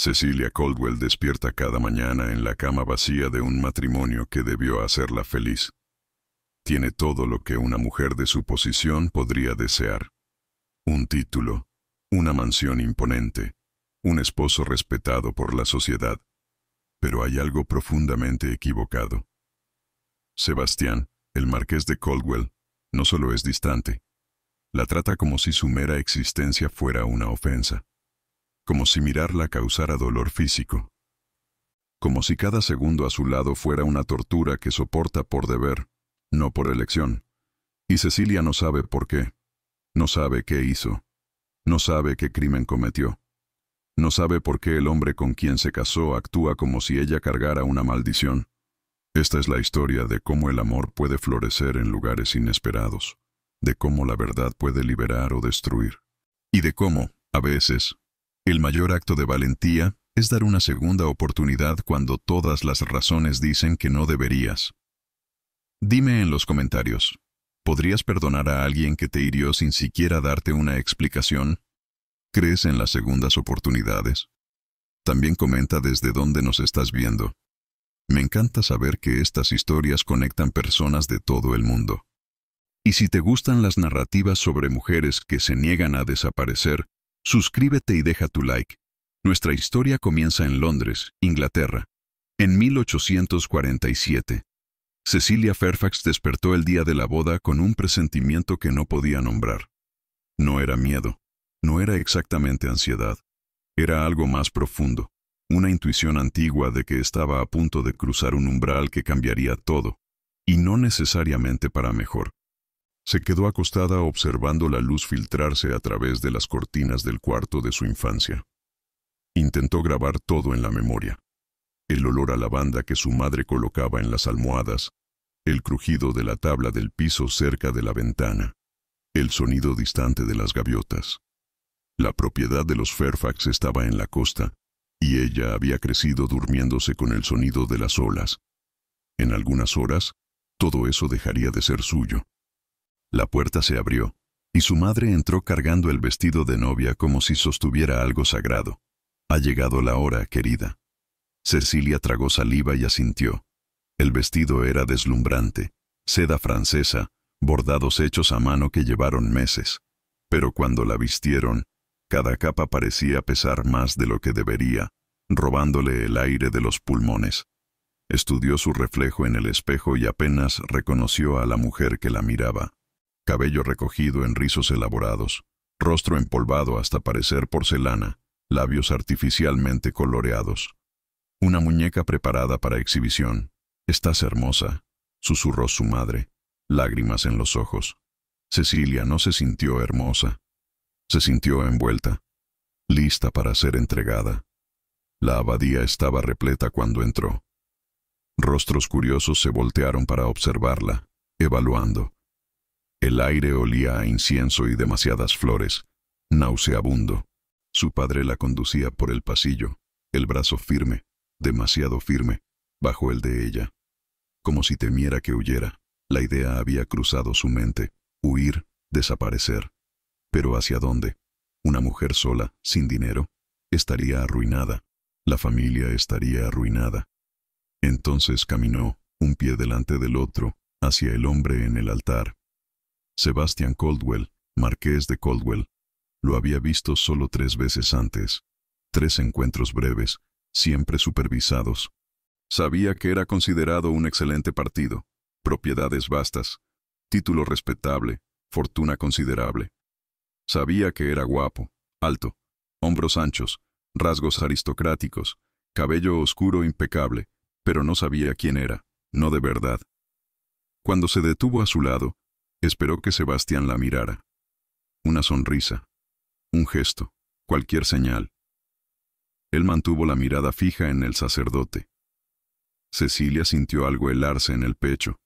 Cecilia Caldwell despierta cada mañana en la cama vacía de un matrimonio que debió hacerla feliz. Tiene todo lo que una mujer de su posición podría desear. Un título, una mansión imponente, un esposo respetado por la sociedad. Pero hay algo profundamente equivocado. Sebastián, el marqués de Caldwell, no solo es distante. La trata como si su mera existencia fuera una ofensa. Como si mirarla causara dolor físico. Como si cada segundo a su lado fuera una tortura que soporta por deber, no por elección. Y Cecilia no sabe por qué. No sabe qué hizo. No sabe qué crimen cometió. No sabe por qué el hombre con quien se casó actúa como si ella cargara una maldición. Esta es la historia de cómo el amor puede florecer en lugares inesperados, de cómo la verdad puede liberar o destruir, y de cómo, a veces, el mayor acto de valentía es dar una segunda oportunidad cuando todas las razones dicen que no deberías. Dime en los comentarios, ¿podrías perdonar a alguien que te hirió sin siquiera darte una explicación? ¿Crees en las segundas oportunidades? También comenta desde dónde nos estás viendo. Me encanta saber que estas historias conectan personas de todo el mundo. Y si te gustan las narrativas sobre mujeres que se niegan a desaparecer, suscríbete y deja tu like. Nuestra historia comienza en Londres, Inglaterra. En 1847, Cecilia Fairfax despertó el día de la boda con un presentimiento que no podía nombrar. No era miedo, no era exactamente ansiedad, era algo más profundo, una intuición antigua de que estaba a punto de cruzar un umbral que cambiaría todo, y no necesariamente para mejor. Se quedó acostada observando la luz filtrarse a través de las cortinas del cuarto de su infancia. Intentó grabar todo en la memoria. El olor a lavanda que su madre colocaba en las almohadas, el crujido de la tabla del piso cerca de la ventana, el sonido distante de las gaviotas. La propiedad de los Fairfax estaba en la costa, y ella había crecido durmiéndose con el sonido de las olas. En algunas horas, todo eso dejaría de ser suyo. La puerta se abrió, y su madre entró cargando el vestido de novia como si sostuviera algo sagrado. Ha llegado la hora, querida. Cecilia tragó saliva y asintió. El vestido era deslumbrante, seda francesa, bordados hechos a mano que llevaron meses. Pero cuando la vistieron, cada capa parecía pesar más de lo que debería, robándole el aire de los pulmones. Estudió su reflejo en el espejo y apenas reconoció a la mujer que la miraba. Cabello recogido en rizos elaborados, rostro empolvado hasta parecer porcelana, labios artificialmente coloreados. Una muñeca preparada para exhibición. «Estás hermosa», susurró su madre, lágrimas en los ojos. Cecilia no se sintió hermosa. Se sintió envuelta, lista para ser entregada. La abadía estaba repleta cuando entró. Rostros curiosos se voltearon para observarla, evaluando. El aire olía a incienso y demasiadas flores, nauseabundo. Su padre la conducía por el pasillo, el brazo firme, demasiado firme, bajo el de ella. Como si temiera que huyera, la idea había cruzado su mente, huir, desaparecer. ¿Pero hacia dónde? Una mujer sola, sin dinero, estaría arruinada. La familia estaría arruinada. Entonces caminó, un pie delante del otro, hacia el hombre en el altar. Sebastián Caldwell, marqués de Caldwell. Lo había visto solo 3 veces antes. 3 encuentros breves, siempre supervisados. Sabía que era considerado un excelente partido, propiedades vastas, título respetable, fortuna considerable. Sabía que era guapo, alto, hombros anchos, rasgos aristocráticos, cabello oscuro impecable, pero no sabía quién era, no de verdad. Cuando se detuvo a su lado, esperó que Sebastián la mirara. Una sonrisa, un gesto, cualquier señal. Él mantuvo la mirada fija en el sacerdote. Cecilia sintió algo helarse en el pecho.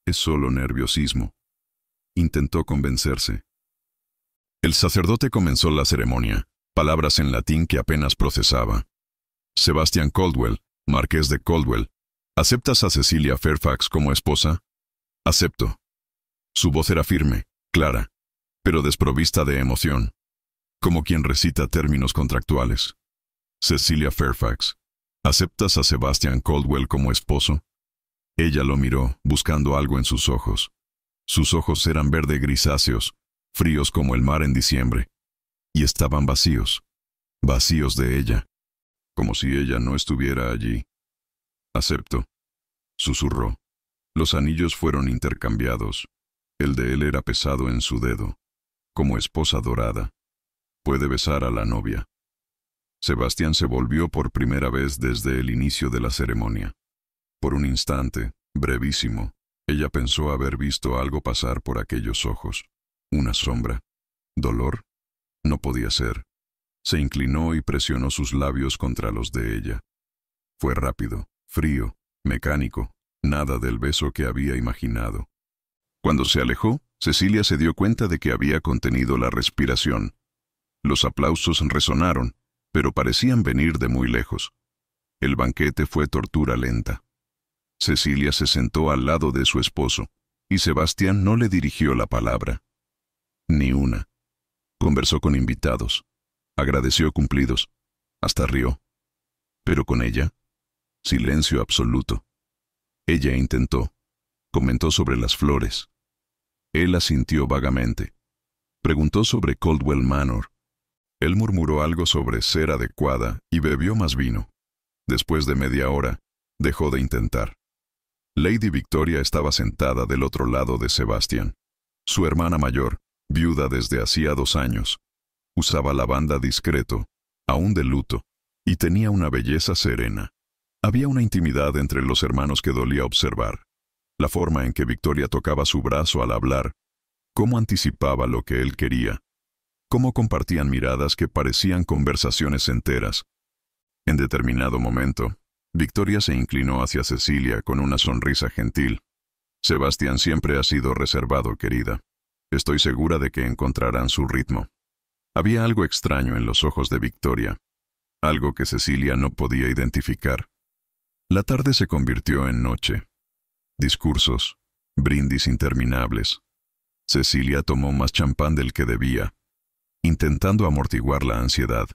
Es solo nerviosismo. Intentó convencerse. El sacerdote comenzó la ceremonia, palabras en latín que apenas procesaba. Sebastián Caldwell, marqués de Caldwell, ¿aceptas a Cecilia Fairfax como esposa? Acepto. Su voz era firme, clara, pero desprovista de emoción, como quien recita términos contractuales. Cecilia Fairfax, ¿aceptas a Sebastian Caldwell como esposo? Ella lo miró, buscando algo en sus ojos. Sus ojos eran verde grisáceos, fríos como el mar en diciembre, y estaban vacíos, vacíos de ella, como si ella no estuviera allí. Acepto, susurró. Los anillos fueron intercambiados. El de él era pesado en su dedo, como esposa dorada. Puede besar a la novia. Sebastián se volvió por primera vez desde el inicio de la ceremonia. Por un instante, brevísimo, ella pensó haber visto algo pasar por aquellos ojos. Una sombra. ¿Dolor? No podía ser. Se inclinó y presionó sus labios contra los de ella. Fue rápido, frío, mecánico, nada del beso que había imaginado. Cuando se alejó, Cecilia se dio cuenta de que había contenido la respiración. Los aplausos resonaron, pero parecían venir de muy lejos. El banquete fue tortura lenta. Cecilia se sentó al lado de su esposo, y Sebastián no le dirigió la palabra. Ni una. Conversó con invitados. Agradeció cumplidos. Hasta rió. Pero con ella, silencio absoluto. Ella intentó. Comentó sobre las flores. Él asintió vagamente. Preguntó sobre Caldwell Manor. Él murmuró algo sobre ser adecuada y bebió más vino. Después de media hora, dejó de intentar. Lady Victoria estaba sentada del otro lado de Sebastián. Su hermana mayor, viuda desde hacía 2 años, usaba lavanda discreto, aún de luto, y tenía una belleza serena. Había una intimidad entre los hermanos que dolía observar. La forma en que Victoria tocaba su brazo al hablar, cómo anticipaba lo que él quería, cómo compartían miradas que parecían conversaciones enteras. En determinado momento, Victoria se inclinó hacia Cecilia con una sonrisa gentil. Sebastián siempre ha sido reservado, querida. Estoy segura de que encontrarán su ritmo. Había algo extraño en los ojos de Victoria, algo que Cecilia no podía identificar. La tarde se convirtió en noche. Discursos, brindis interminables. Cecilia tomó más champán del que debía, intentando amortiguar la ansiedad.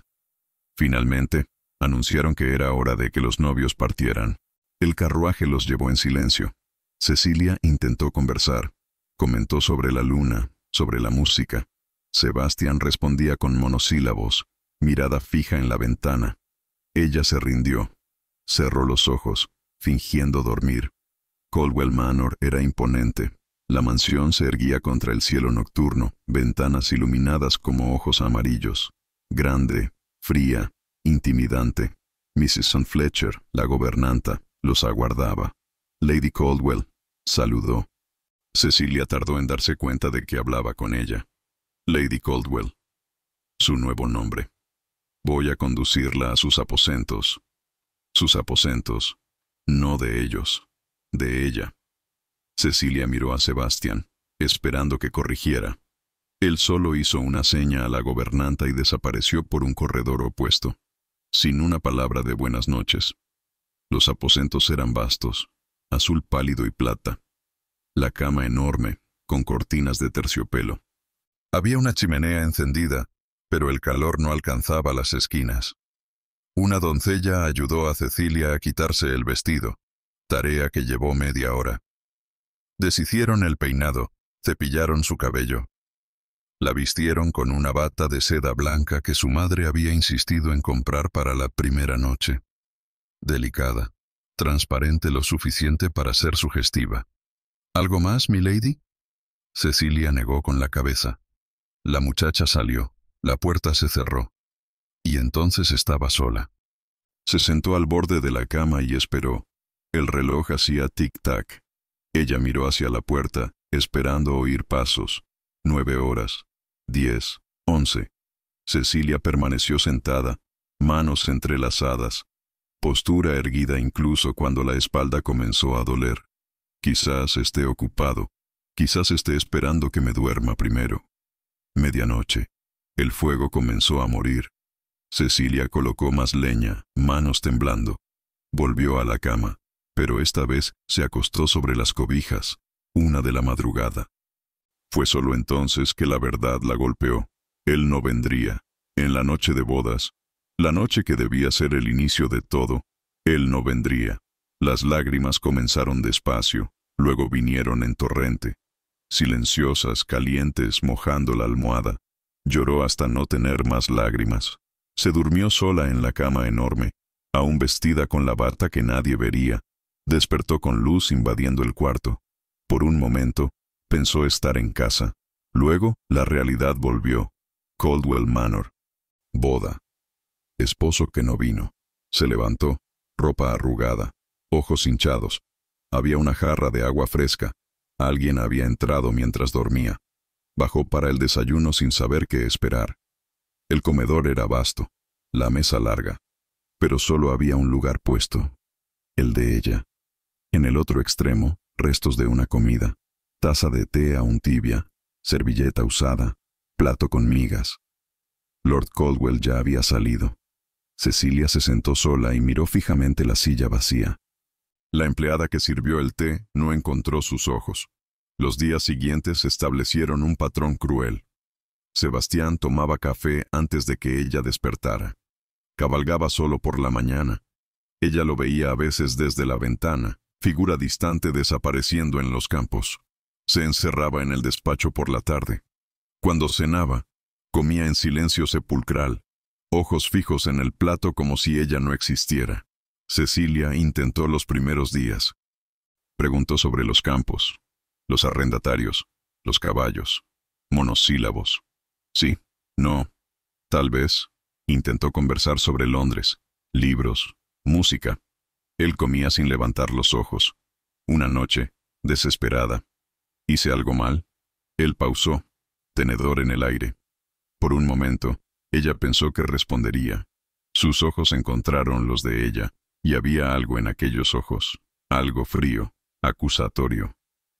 Finalmente, anunciaron que era hora de que los novios partieran. El carruaje los llevó en silencio. Cecilia intentó conversar. Comentó sobre la luna, sobre la música. Sebastián respondía con monosílabos, mirada fija en la ventana. Ella se rindió. Cerró los ojos, fingiendo dormir. Caldwell Manor era imponente. La mansión se erguía contra el cielo nocturno, ventanas iluminadas como ojos amarillos. Grande, fría, intimidante. Mrs. Fletcher, la gobernanta, los aguardaba. Lady Caldwell saludó. Cecilia tardó en darse cuenta de que hablaba con ella. Lady Caldwell. Su nuevo nombre. Voy a conducirla a sus aposentos. Sus aposentos. No de ellos. De ella. Cecilia miró a Sebastián, esperando que corrigiera. Él solo hizo una seña a la gobernanta y desapareció por un corredor opuesto, sin una palabra de buenas noches. Los aposentos eran vastos, azul pálido y plata. La cama enorme, con cortinas de terciopelo. Había una chimenea encendida, pero el calor no alcanzaba las esquinas. Una doncella ayudó a Cecilia a quitarse el vestido, tarea que llevó media hora. Deshicieron el peinado, cepillaron su cabello. La vistieron con una bata de seda blanca que su madre había insistido en comprar para la primera noche. Delicada, transparente lo suficiente para ser sugestiva. ¿Algo más, milady? Cecilia negó con la cabeza. La muchacha salió, la puerta se cerró. Y entonces estaba sola. Se sentó al borde de la cama y esperó. El reloj hacía tic-tac. Ella miró hacia la puerta, esperando oír pasos. 9 horas. 10, 11. Cecilia permaneció sentada, manos entrelazadas, postura erguida incluso cuando la espalda comenzó a doler. Quizás esté ocupado, quizás esté esperando que me duerma primero. Medianoche. El fuego comenzó a morir. Cecilia colocó más leña, manos temblando. Volvió a la cama, pero esta vez se acostó sobre las cobijas, 1 de la madrugada. Fue solo entonces que la verdad la golpeó. Él no vendría. En la noche de bodas, La noche que debía ser el inicio de todo, él no vendría. Las lágrimas comenzaron despacio, luego vinieron en torrente. Silenciosas, calientes, mojando la almohada. Lloró hasta no tener más lágrimas. Se durmió sola en la cama enorme, aún vestida con la bata que nadie vería. Despertó con luz invadiendo el cuarto. Por un momento, pensó estar en casa. Luego, la realidad volvió. Caldwell Manor. Boda. Esposo que no vino. Se levantó, ropa arrugada, ojos hinchados. Había una jarra de agua fresca. Alguien había entrado mientras dormía. Bajó para el desayuno sin saber qué esperar. El comedor era vasto, la mesa larga, pero solo había un lugar puesto, el de ella. En el otro extremo, restos de una comida, taza de té aún tibia, servilleta usada, plato con migas. Lord Caldwell ya había salido. Cecilia se sentó sola y miró fijamente la silla vacía. La empleada que sirvió el té no encontró sus ojos. Los días siguientes establecieron un patrón cruel. Sebastián tomaba café antes de que ella despertara. Cabalgaba solo por la mañana. Ella lo veía a veces desde la ventana, figura distante desapareciendo en los campos. Se encerraba en el despacho por la tarde. Cuando cenaba, comía en silencio sepulcral, ojos fijos en el plato como si ella no existiera. Cecilia intentó los primeros días. Preguntó sobre los campos, los arrendatarios, los caballos, monosílabos. Sí, no, tal vez. Intentó conversar sobre Londres, libros, música. Él comía sin levantar los ojos. Una noche, desesperada. ¿Hice algo mal? Él pausó, tenedor en el aire. Por un momento, ella pensó que respondería. Sus ojos encontraron los de ella, y había algo en aquellos ojos, algo frío, acusatorio.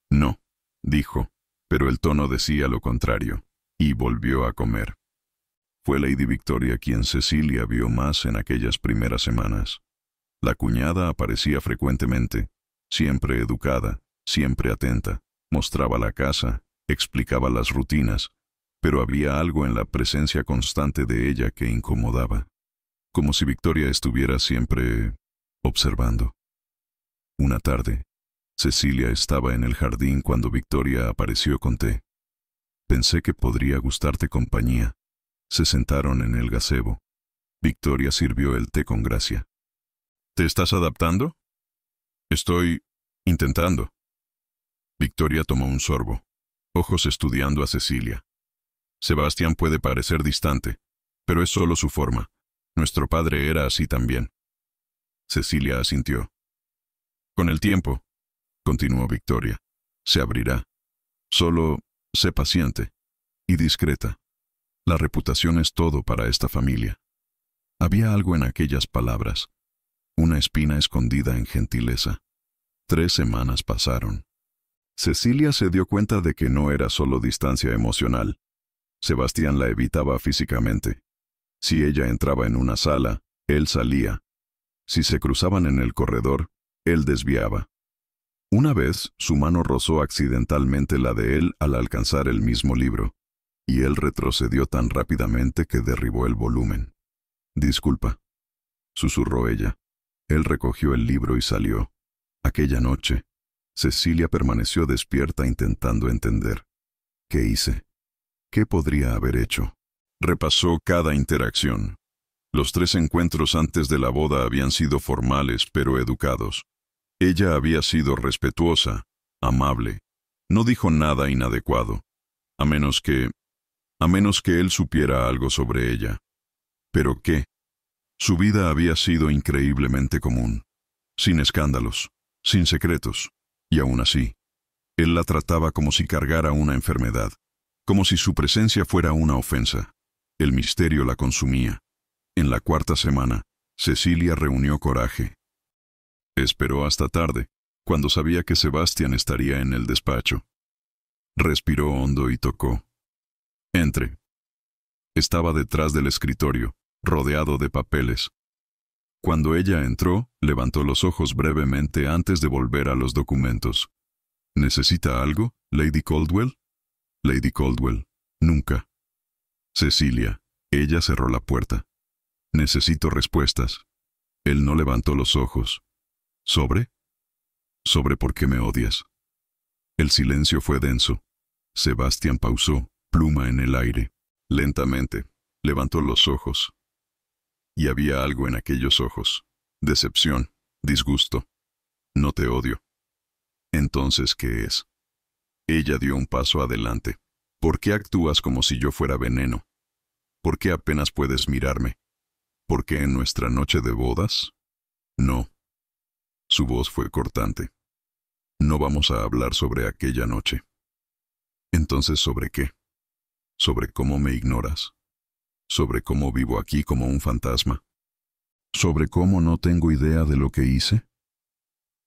No, dijo, pero el tono decía lo contrario, y volvió a comer. Fue Lady Victoria quien Cecilia vio más en aquellas primeras semanas. La cuñada aparecía frecuentemente, siempre educada, siempre atenta, mostraba la casa, explicaba las rutinas, pero había algo en la presencia constante de ella que incomodaba, como si Victoria estuviera siempre observando. Una tarde, Cecilia estaba en el jardín cuando Victoria apareció con té. Pensé que podría gustarte compañía. Se sentaron en el gazebo. Victoria sirvió el té con gracia. ¿Te estás adaptando? Estoy intentando. Victoria tomó un sorbo, ojos estudiando a Cecilia. Sebastián puede parecer distante, pero es solo su forma. Nuestro padre era así también. Cecilia asintió. Con el tiempo, continuó Victoria, se abrirá. Solo sé paciente y discreta. La reputación es todo para esta familia. Había algo en aquellas palabras, una espina escondida en gentileza. 3 semanas pasaron. Cecilia se dio cuenta de que no era solo distancia emocional. Sebastián la evitaba físicamente. Si ella entraba en una sala, él salía. Si se cruzaban en el corredor, él desviaba. Una vez, su mano rozó accidentalmente la de él al alcanzar el mismo libro, y él retrocedió tan rápidamente que derribó el volumen. «Disculpa», susurró ella. Él recogió el libro y salió. Aquella noche, Cecilia permaneció despierta intentando entender. ¿Qué hice? ¿Qué podría haber hecho? Repasó cada interacción. Los 3 encuentros antes de la boda habían sido formales pero educados. Ella había sido respetuosa, amable. No dijo nada inadecuado, a menos que él supiera algo sobre ella. ¿Pero qué? Su vida había sido increíblemente común, sin escándalos, sin secretos, y aún así, él la trataba como si cargara una enfermedad, como si su presencia fuera una ofensa. El misterio la consumía. En la 4ª semana, Cecilia reunió coraje. Esperó hasta tarde, cuando sabía que Sebastián estaría en el despacho. Respiró hondo y tocó. «Entre». Estaba detrás del escritorio, rodeado de papeles. Cuando ella entró, levantó los ojos brevemente antes de volver a los documentos. «¿Necesita algo, Lady Caldwell?» «Lady Caldwell, nunca». Cecilia. Ella cerró la puerta. Necesito respuestas. Él no levantó los ojos. ¿Sobre? ¿Sobre por qué me odias? El silencio fue denso. Sebastián pausó, pluma en el aire. Lentamente, levantó los ojos. Y había algo en aquellos ojos. Decepción, disgusto. No te odio. Entonces, ¿qué es? Ella dio un paso adelante. ¿Por qué actúas como si yo fuera veneno? ¿Por qué apenas puedes mirarme? ¿Por qué en nuestra noche de bodas? No. Su voz fue cortante. No vamos a hablar sobre aquella noche. Entonces, ¿sobre qué? ¿Sobre cómo me ignoras? ¿Sobre cómo vivo aquí como un fantasma? ¿Sobre cómo no tengo idea de lo que hice?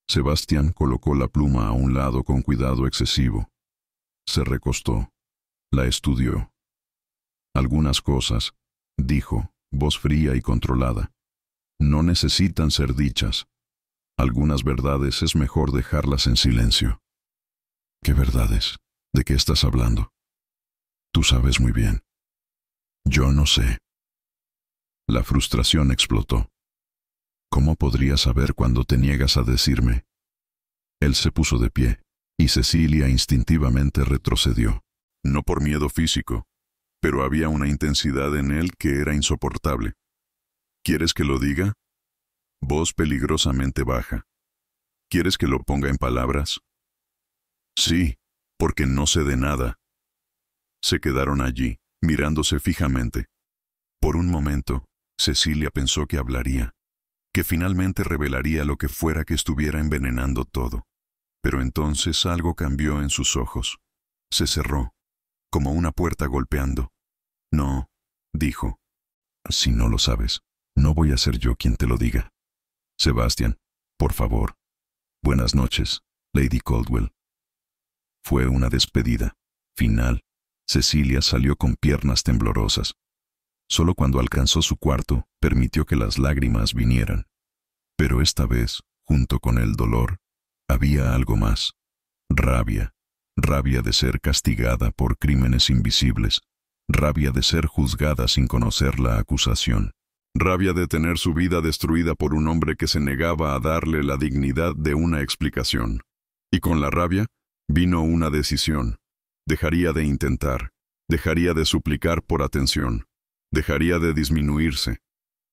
Sebastián colocó la pluma a un lado con cuidado excesivo. Se recostó. La estudió. Algunas cosas, dijo, voz fría y controlada, no necesitan ser dichas. Algunas verdades es mejor dejarlas en silencio. ¿Qué verdades? ¿De qué estás hablando? Tú sabes muy bien. Yo no sé. La frustración explotó. ¿Cómo podría saber cuando te niegas a decirme? Él se puso de pie, y Cecilia instintivamente retrocedió. No por miedo físico, pero había una intensidad en él que era insoportable. ¿Quieres que lo diga? Voz peligrosamente baja. ¿Quieres que lo ponga en palabras? Sí, porque no sé de nada. Se quedaron allí, mirándose fijamente. Por un momento, Cecilia pensó que hablaría, que finalmente revelaría lo que fuera que estuviera envenenando todo. Pero entonces algo cambió en sus ojos. Se cerró, como una puerta golpeando. No, dijo. Si no lo sabes, no voy a ser yo quien te lo diga. Sebastián, por favor. Buenas noches, Lady Caldwell. Fue una despedida. Final. Cecilia salió con piernas temblorosas. Solo cuando alcanzó su cuarto, permitió que las lágrimas vinieran. Pero esta vez, junto con el dolor, había algo más. Rabia. Rabia de ser castigada por crímenes invisibles. Rabia de ser juzgada sin conocer la acusación. Rabia de tener su vida destruida por un hombre que se negaba a darle la dignidad de una explicación. Y con la rabia, vino una decisión. Dejaría de intentar. Dejaría de suplicar por atención. Dejaría de disminuirse.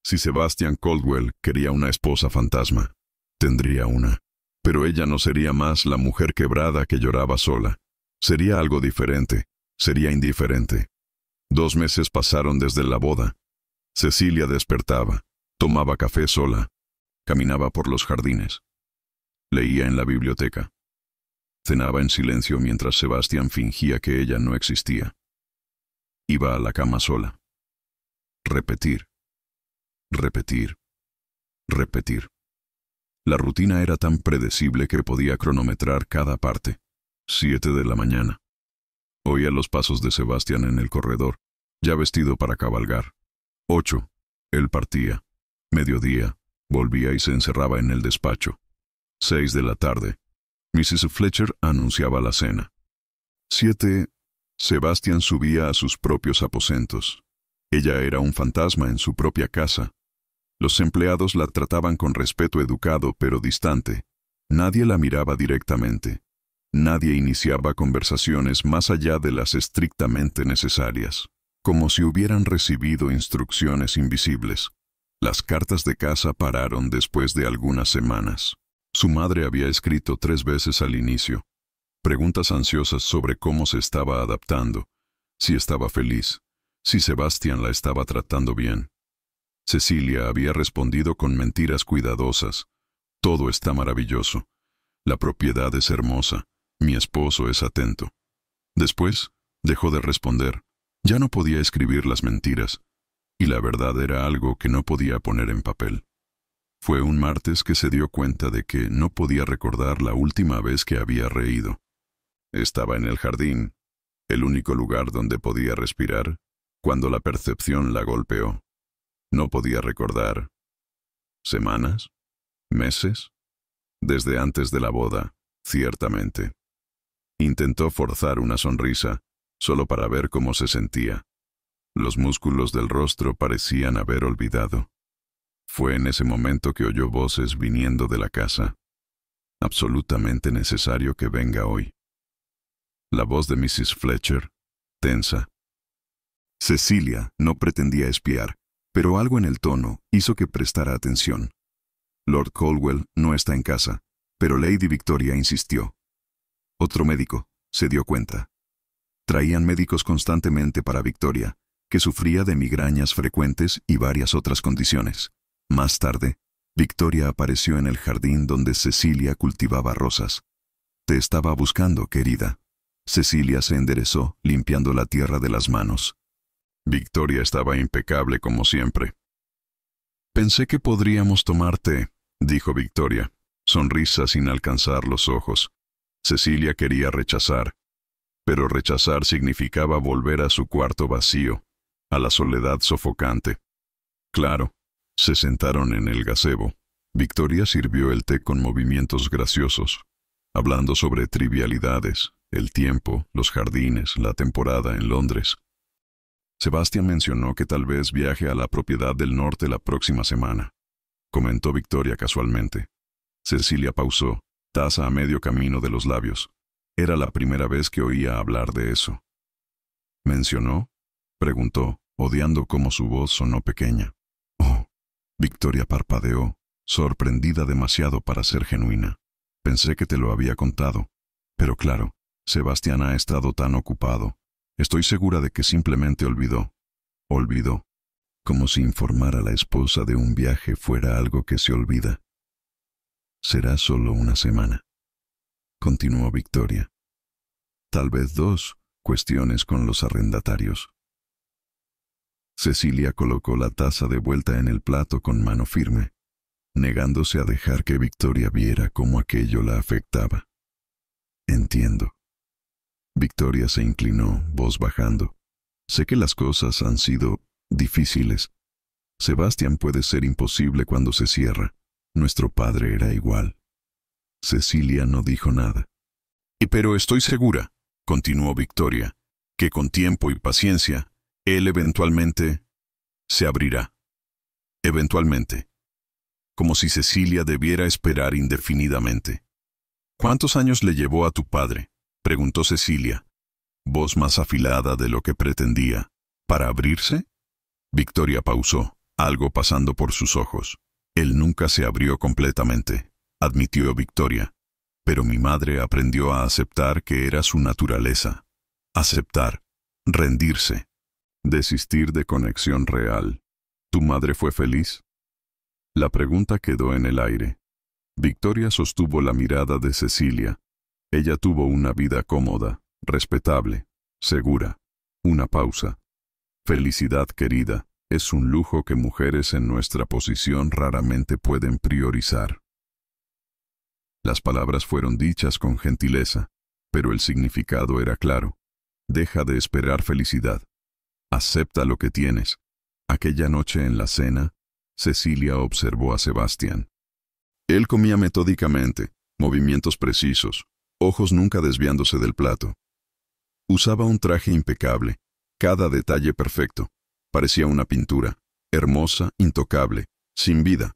Si Sebastián Caldwell quería una esposa fantasma, tendría una. Pero ella no sería más la mujer quebrada que lloraba sola. Sería algo diferente. Sería indiferente. 2 meses pasaron desde la boda. Cecilia despertaba, tomaba café sola, caminaba por los jardines, leía en la biblioteca, cenaba en silencio mientras Sebastián fingía que ella no existía. Iba a la cama sola. Repetir, repetir, repetir. La rutina era tan predecible que podía cronometrar cada parte. 7 de la mañana. Oía los pasos de Sebastián en el corredor, ya vestido para cabalgar. 8. Él partía. Mediodía. Volvía y se encerraba en el despacho. 6 de la tarde. Mrs. Fletcher anunciaba la cena. 7. Sebastián subía a sus propios aposentos. Ella era un fantasma en su propia casa. Los empleados la trataban con respeto educado pero distante. Nadie la miraba directamente. Nadie iniciaba conversaciones más allá de las estrictamente necesarias, como si hubieran recibido instrucciones invisibles. Las cartas de casa pararon después de algunas semanas. Su madre había escrito 3 veces al inicio, preguntas ansiosas sobre cómo se estaba adaptando, si estaba feliz, si Sebastián la estaba tratando bien. Cecilia había respondido con mentiras cuidadosas. Todo está maravilloso. La propiedad es hermosa. Mi esposo es atento. Después, dejó de responder. Ya no podía escribir las mentiras, y la verdad era algo que no podía poner en papel. Fue un martes que se dio cuenta de que no podía recordar la última vez que había reído. Estaba en el jardín, el único lugar donde podía respirar, cuando la percepción la golpeó. No podía recordar. ¿Semanas? ¿Meses? Desde antes de la boda, ciertamente. Intentó forzar una sonrisa, solo para ver cómo se sentía. Los músculos del rostro parecían haber olvidado. Fue en ese momento que oyó voces viniendo de la casa. Absolutamente necesario que venga hoy. La voz de Mrs. Fletcher, tensa. Cecilia no pretendía espiar, pero algo en el tono hizo que prestara atención. Lord Caldwell no está en casa, pero Lady Victoria insistió. Otro médico, se dio cuenta. Traían médicos constantemente para Victoria, que sufría de migrañas frecuentes y varias otras condiciones. Más tarde, Victoria apareció en el jardín donde Cecilia cultivaba rosas. Te estaba buscando, querida. Cecilia se enderezó, limpiando la tierra de las manos. Victoria estaba impecable como siempre. Pensé que podríamos tomar té, dijo Victoria, sonrisa sin alcanzar los ojos. Cecilia quería rechazar, pero rechazar significaba volver a su cuarto vacío, a la soledad sofocante. Claro, se sentaron en el gazebo. Victoria sirvió el té con movimientos graciosos, hablando sobre trivialidades, el tiempo, los jardines, la temporada en Londres. Sebastián mencionó que tal vez viaje a la propiedad del norte la próxima semana, comentó Victoria casualmente. Cecilia pausó, taza a medio camino de los labios. Era la primera vez que oía hablar de eso. ¿Mencionó? Preguntó, odiando cómo su voz sonó pequeña. Oh, Victoria parpadeó, sorprendida demasiado para ser genuina. Pensé que te lo había contado. Pero claro, Sebastián ha estado tan ocupado. Estoy segura de que simplemente olvidó. Olvidó. Como si informar a la esposa de un viaje fuera algo que se olvida. Será solo una semana, continuó Victoria. Tal vez 2 cuestiones con los arrendatarios. Cecilia colocó la taza de vuelta en el plato con mano firme, negándose a dejar que Victoria viera cómo aquello la afectaba. Entiendo. Victoria se inclinó, voz bajando. Sé que las cosas han sido difíciles. Sebastián puede ser imposible cuando se cierra. Nuestro padre era igual. Cecilia no dijo nada. Pero estoy segura, continuó Victoria, que con tiempo y paciencia, él eventualmente se abrirá. Eventualmente. Como si Cecilia debiera esperar indefinidamente. ¿Cuántos años le llevó a tu padre?, preguntó Cecilia, voz más afilada de lo que pretendía. ¿Para abrirse? Victoria pausó, algo pasando por sus ojos. Él nunca se abrió completamente, admitió Victoria. Pero mi madre aprendió a aceptar que era su naturaleza. Aceptar, rendirse, desistir de conexión real. ¿Tu madre fue feliz? La pregunta quedó en el aire. Victoria sostuvo la mirada de Cecilia. Ella tuvo una vida cómoda, respetable, segura. Una pausa. Felicidad, querida, es un lujo que mujeres en nuestra posición raramente pueden priorizar. Las palabras fueron dichas con gentileza, pero el significado era claro. Deja de esperar felicidad. Acepta lo que tienes. Aquella noche en la cena, Cecilia observó a Sebastián. Él comía metódicamente, movimientos precisos, ojos nunca desviándose del plato. Usaba un traje impecable, cada detalle perfecto. Parecía una pintura, hermosa, intocable, sin vida.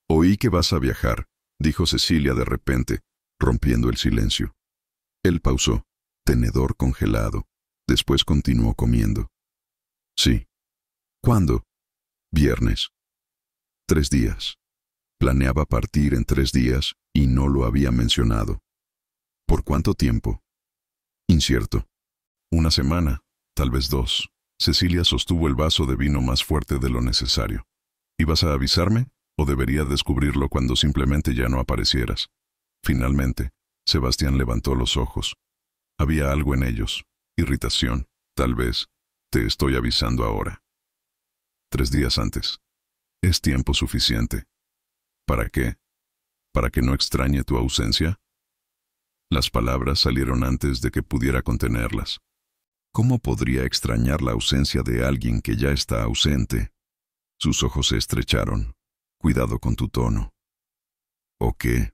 Oí que vas a viajar, dijo Cecilia de repente, rompiendo el silencio. Él pausó, tenedor congelado. Después continuó comiendo. Sí. ¿Cuándo? Viernes. 3 días. Planeaba partir en 3 días y no lo había mencionado. ¿Por cuánto tiempo? Incierto. 1 semana, tal vez 2. Cecilia sostuvo el vaso de vino más fuerte de lo necesario. ¿Ibas a avisarme o debería descubrirlo cuando simplemente ya no aparecieras? Finalmente, Sebastián levantó los ojos. Había algo en ellos. Irritación, tal vez. Te estoy avisando ahora. 3 días antes. Es tiempo suficiente. ¿Para qué? ¿Para que no extrañe tu ausencia? Las palabras salieron antes de que pudiera contenerlas. ¿Cómo podría extrañar la ausencia de alguien que ya está ausente? Sus ojos se estrecharon. Cuidado con tu tono. ¿O qué?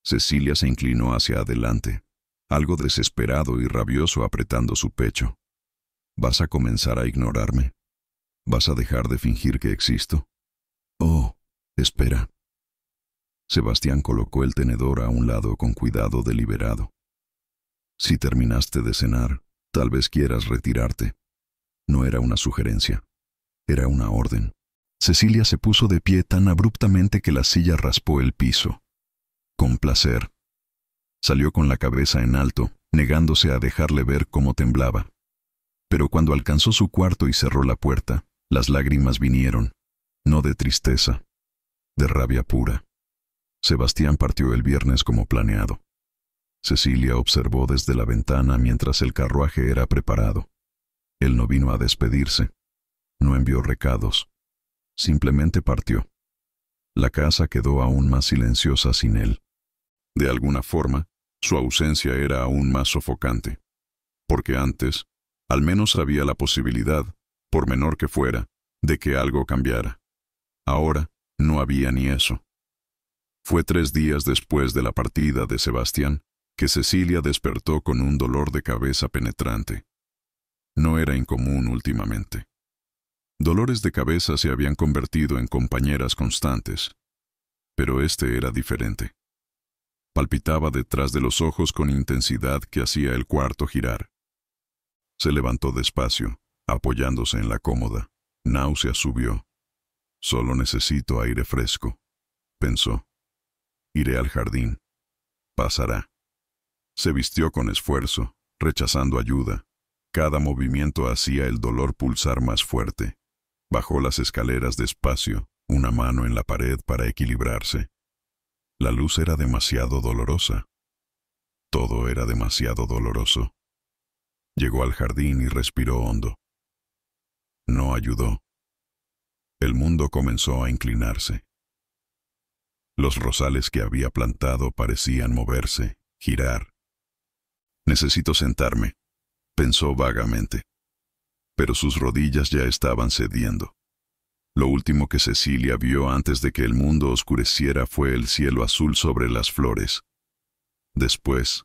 Cecilia se inclinó hacia adelante, algo desesperado y rabioso apretando su pecho. ¿Vas a comenzar a ignorarme? ¿Vas a dejar de fingir que existo? Oh, espera. Sebastián colocó el tenedor a un lado con cuidado deliberado. Si terminaste de cenar, tal vez quieras retirarte. No era una sugerencia, era una orden. Cecilia se puso de pie tan abruptamente que la silla raspó el piso. Con placer. Salió con la cabeza en alto, negándose a dejarle ver cómo temblaba. Pero cuando alcanzó su cuarto y cerró la puerta, las lágrimas vinieron, no de tristeza, de rabia pura. Sebastián partió el viernes como planeado. Cecilia observó desde la ventana mientras el carruaje era preparado. Él no vino a despedirse, no envió recados, simplemente partió. La casa quedó aún más silenciosa sin él. De alguna forma, su ausencia era aún más sofocante, porque antes, al menos había la posibilidad, por menor que fuera, de que algo cambiara. Ahora, no había ni eso. Fue 3 días después de la partida de Sebastián que Cecilia despertó con un dolor de cabeza penetrante. No era incomún últimamente. Dolores de cabeza se habían convertido en compañeras constantes, pero este era diferente. Palpitaba detrás de los ojos con intensidad que hacía el cuarto girar. Se levantó despacio, apoyándose en la cómoda. Náusea subió. Solo necesito aire fresco, pensó. Iré al jardín. Pasará. Se vistió con esfuerzo, rechazando ayuda. Cada movimiento hacía el dolor pulsar más fuerte. Bajó las escaleras despacio, una mano en la pared para equilibrarse. La luz era demasiado dolorosa. Todo era demasiado doloroso. Llegó al jardín y respiró hondo. No ayudó. El mundo comenzó a inclinarse. Los rosales que había plantado parecían moverse, girar. Necesito sentarme, pensó vagamente. Pero sus rodillas ya estaban cediendo. Lo último que Cecilia vio antes de que el mundo oscureciera fue el cielo azul sobre las flores. Después,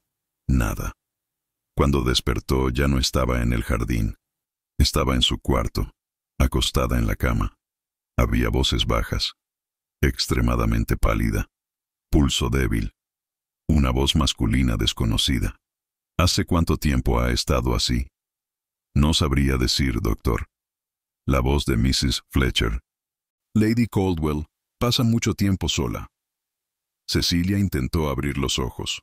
nada. Cuando despertó ya no estaba en el jardín. Estaba en su cuarto, acostada en la cama. Había voces bajas, extremadamente pálida, pulso débil, una voz masculina desconocida. ¿Hace cuánto tiempo ha estado así? No sabría decir, doctor. La voz de Mrs. Fletcher. Lady Caldwell pasa mucho tiempo sola. Cecilia intentó abrir los ojos.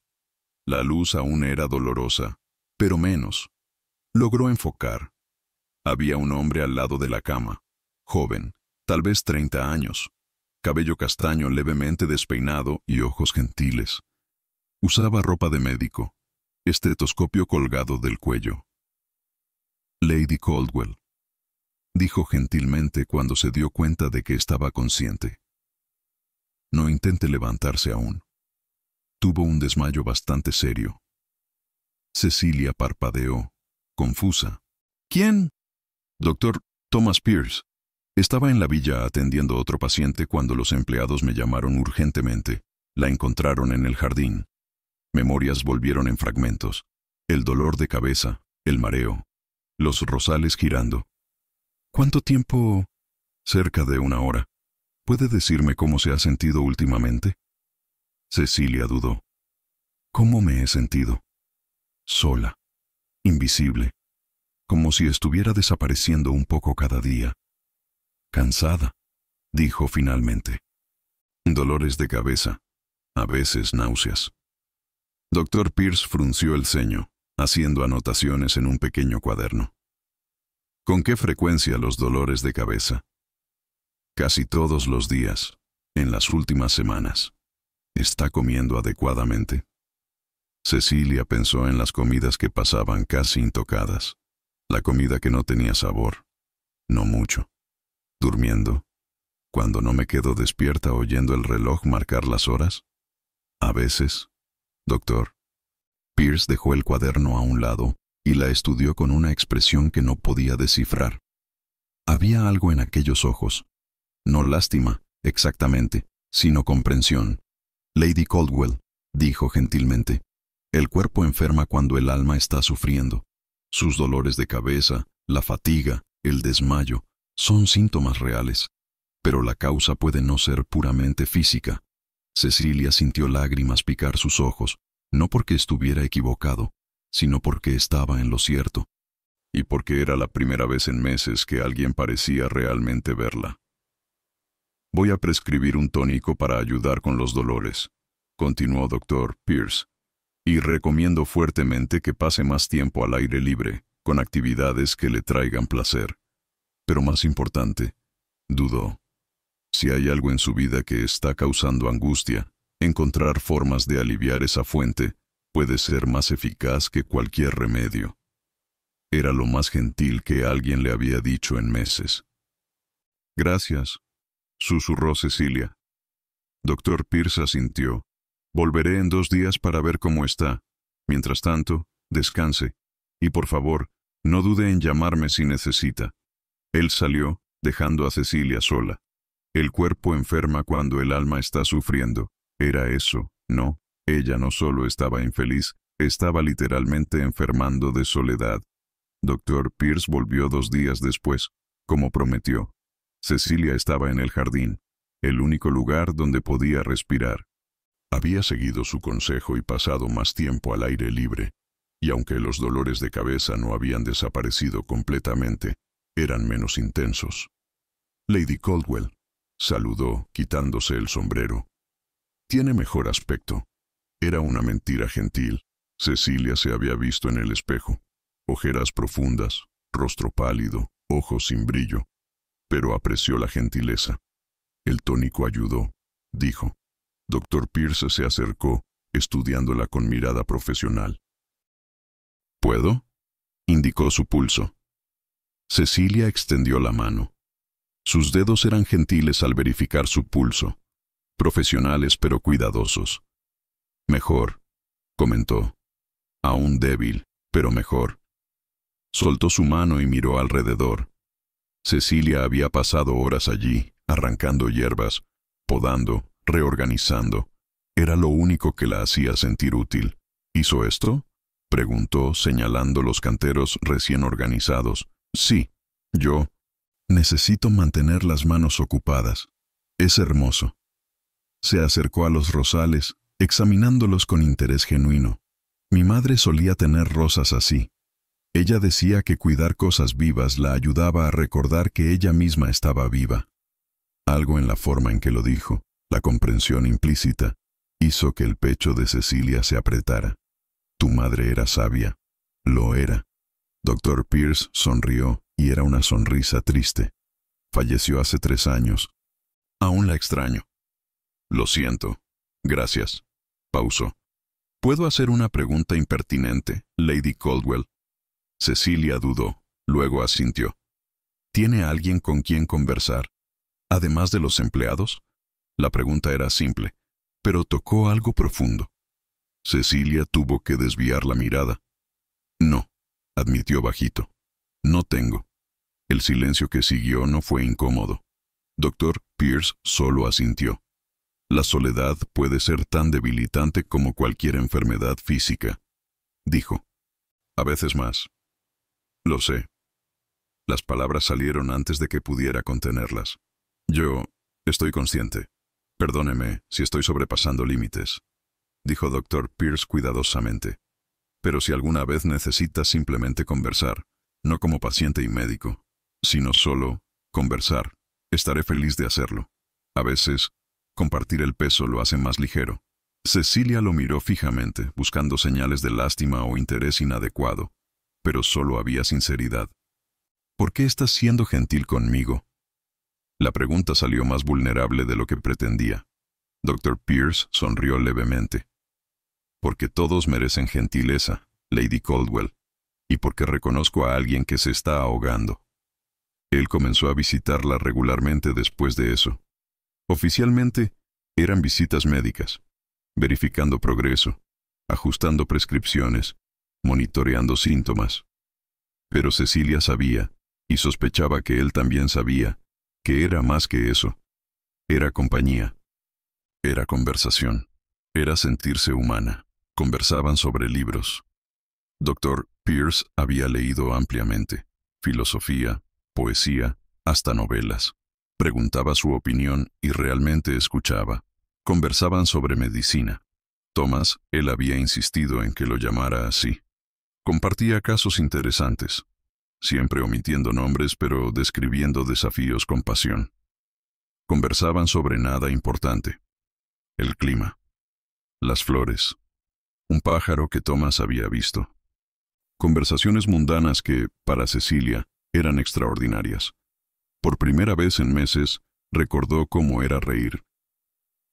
La luz aún era dolorosa, pero menos. Logró enfocar. Había un hombre al lado de la cama, joven, tal vez 30 años, cabello castaño levemente despeinado y ojos gentiles. Usaba ropa de médico, estetoscopio colgado del cuello. Lady Caldwell, dijo gentilmente cuando se dio cuenta de que estaba consciente. No intente levantarse aún. Tuvo un desmayo bastante serio. Cecilia parpadeó, confusa. ¿Quién? Doctor Thomas Pierce. Estaba en la villa atendiendo a otro paciente cuando los empleados me llamaron urgentemente. La encontraron en el jardín. Memorias volvieron en fragmentos. El dolor de cabeza, el mareo, los rosales girando. ¿Cuánto tiempo? Cerca de 1 hora. ¿Puede decirme cómo se ha sentido últimamente? Cecilia dudó. ¿Cómo me he sentido? Sola, invisible, como si estuviera desapareciendo un poco cada día. Cansada, dijo finalmente. Dolores de cabeza, a veces náuseas. Doctor Pierce frunció el ceño, haciendo anotaciones en un pequeño cuaderno. ¿Con qué frecuencia los dolores de cabeza? Casi todos los días, en las últimas semanas. ¿Está comiendo adecuadamente? Cecilia pensó en las comidas que pasaban casi intocadas. La comida que no tenía sabor. No mucho. ¿Durmiendo? ¿Cuando no me quedo despierta oyendo el reloj marcar las horas? A veces. Doctor. Pierce dejó el cuaderno a un lado y la estudió con una expresión que no podía descifrar. Había algo en aquellos ojos. No lástima, exactamente, sino comprensión. Lady Caldwell, dijo gentilmente, el cuerpo enferma cuando el alma está sufriendo. Sus dolores de cabeza, La fatiga, el desmayo, son síntomas reales, pero la causa puede no ser puramente física. Cecilia sintió lágrimas picar sus ojos, no porque estuviera equivocado, sino porque estaba en lo cierto, y porque era la primera vez en meses que alguien parecía realmente verla. «Voy a prescribir un tónico para ayudar con los dolores», continuó Dr. Pierce, «y recomiendo fuertemente que pase más tiempo al aire libre, con actividades que le traigan placer. Pero más importante, dudó, si hay algo en su vida que está causando angustia, encontrar formas de aliviar esa fuente puede ser más eficaz que cualquier remedio». Era lo más gentil que alguien le había dicho en meses. «Gracias», susurró Cecilia. Dr. Pierce asintió. «Volveré en 2 días para ver cómo está. Mientras tanto, descanse. Y por favor, no dude en llamarme si necesita». Él salió, dejando a Cecilia sola. El cuerpo enferma cuando el alma está sufriendo. Era eso, ¿no? Ella no solo estaba infeliz, estaba literalmente enfermando de soledad. Dr. Pierce volvió 2 días después, como prometió. Cecilia estaba en el jardín, el único lugar donde podía respirar. Había seguido su consejo y pasado más tiempo al aire libre, y aunque los dolores de cabeza no habían desaparecido completamente, eran menos intensos. Lady Caldwell saludó, quitándose el sombrero. «Tiene mejor aspecto». Era una mentira gentil. Cecilia se había visto en el espejo. Ojeras profundas, rostro pálido, ojos sin brillo. Pero apreció la gentileza. «El tónico ayudó», dijo. Dr. Pierce se acercó, estudiándola con mirada profesional. «¿Puedo?», indicó su pulso. Cecilia extendió la mano. Sus dedos eran gentiles al verificar su pulso, profesionales pero cuidadosos. «Mejor», comentó. «Aún débil, pero mejor». Soltó su mano y miró alrededor. Cecilia había pasado horas allí, arrancando hierbas, podando, reorganizando. Era lo único que la hacía sentir útil. «¿Hizo esto?», preguntó, señalando los canteros recién organizados. «Sí, yo necesito mantener las manos ocupadas. Es hermoso». Se acercó a los rosales, examinándolos con interés genuino. «Mi madre solía tener rosas así». Ella decía que cuidar cosas vivas la ayudaba a recordar que ella misma estaba viva. Algo en la forma en que lo dijo, la comprensión implícita, hizo que el pecho de Cecilia se apretara. «Tu madre era sabia». Lo era. Dr. Pierce sonrió, y era una sonrisa triste. «Falleció hace 3 años. Aún la extraño». «Lo siento. Gracias». Pausó. «¿Puedo hacer una pregunta impertinente, Lady Caldwell?» Cecilia dudó, luego asintió. «¿Tiene alguien con quien conversar, además de los empleados?» La pregunta era simple, pero tocó algo profundo. Cecilia tuvo que desviar la mirada. «No», admitió bajito. «No tengo». El silencio que siguió no fue incómodo. Dr. Pierce solo asintió. «La soledad puede ser tan debilitante como cualquier enfermedad física», dijo. «A veces más». «Lo sé». Las palabras salieron antes de que pudiera contenerlas. «Yo estoy consciente. Perdóneme si estoy sobrepasando límites», dijo Dr. Pierce cuidadosamente. «Pero si alguna vez necesita simplemente conversar, no como paciente y médico, sino solo conversar, estaré feliz de hacerlo. A veces, compartir el peso lo hace más ligero». Cecilia lo miró fijamente, buscando señales de lástima o interés inadecuado, pero solo había sinceridad. «¿Por qué estás siendo gentil conmigo?». La pregunta salió más vulnerable de lo que pretendía. Dr. Pierce sonrió levemente. «Porque todos merecen gentileza, Lady Caldwell, y porque reconozco a alguien que se está ahogando». Él comenzó a visitarla regularmente después de eso. Oficialmente, eran visitas médicas, verificando progreso, ajustando prescripciones, monitoreando síntomas. Pero Cecilia sabía, y sospechaba que él también sabía, que era más que eso. Era compañía. Era conversación. Era sentirse humana. Conversaban sobre libros. Dr. Pierce había leído ampliamente. filosofía, poesía, hasta novelas. Preguntaba su opinión y realmente escuchaba. Conversaban sobre medicina. Thomas, él había insistido en que lo llamara así. Compartía casos interesantes, siempre omitiendo nombres pero describiendo desafíos con pasión. Conversaban sobre nada importante. El clima, las flores, un pájaro que Thomas había visto. Conversaciones mundanas que, para Cecilia, eran extraordinarias. Por primera vez en meses, recordó cómo era reír.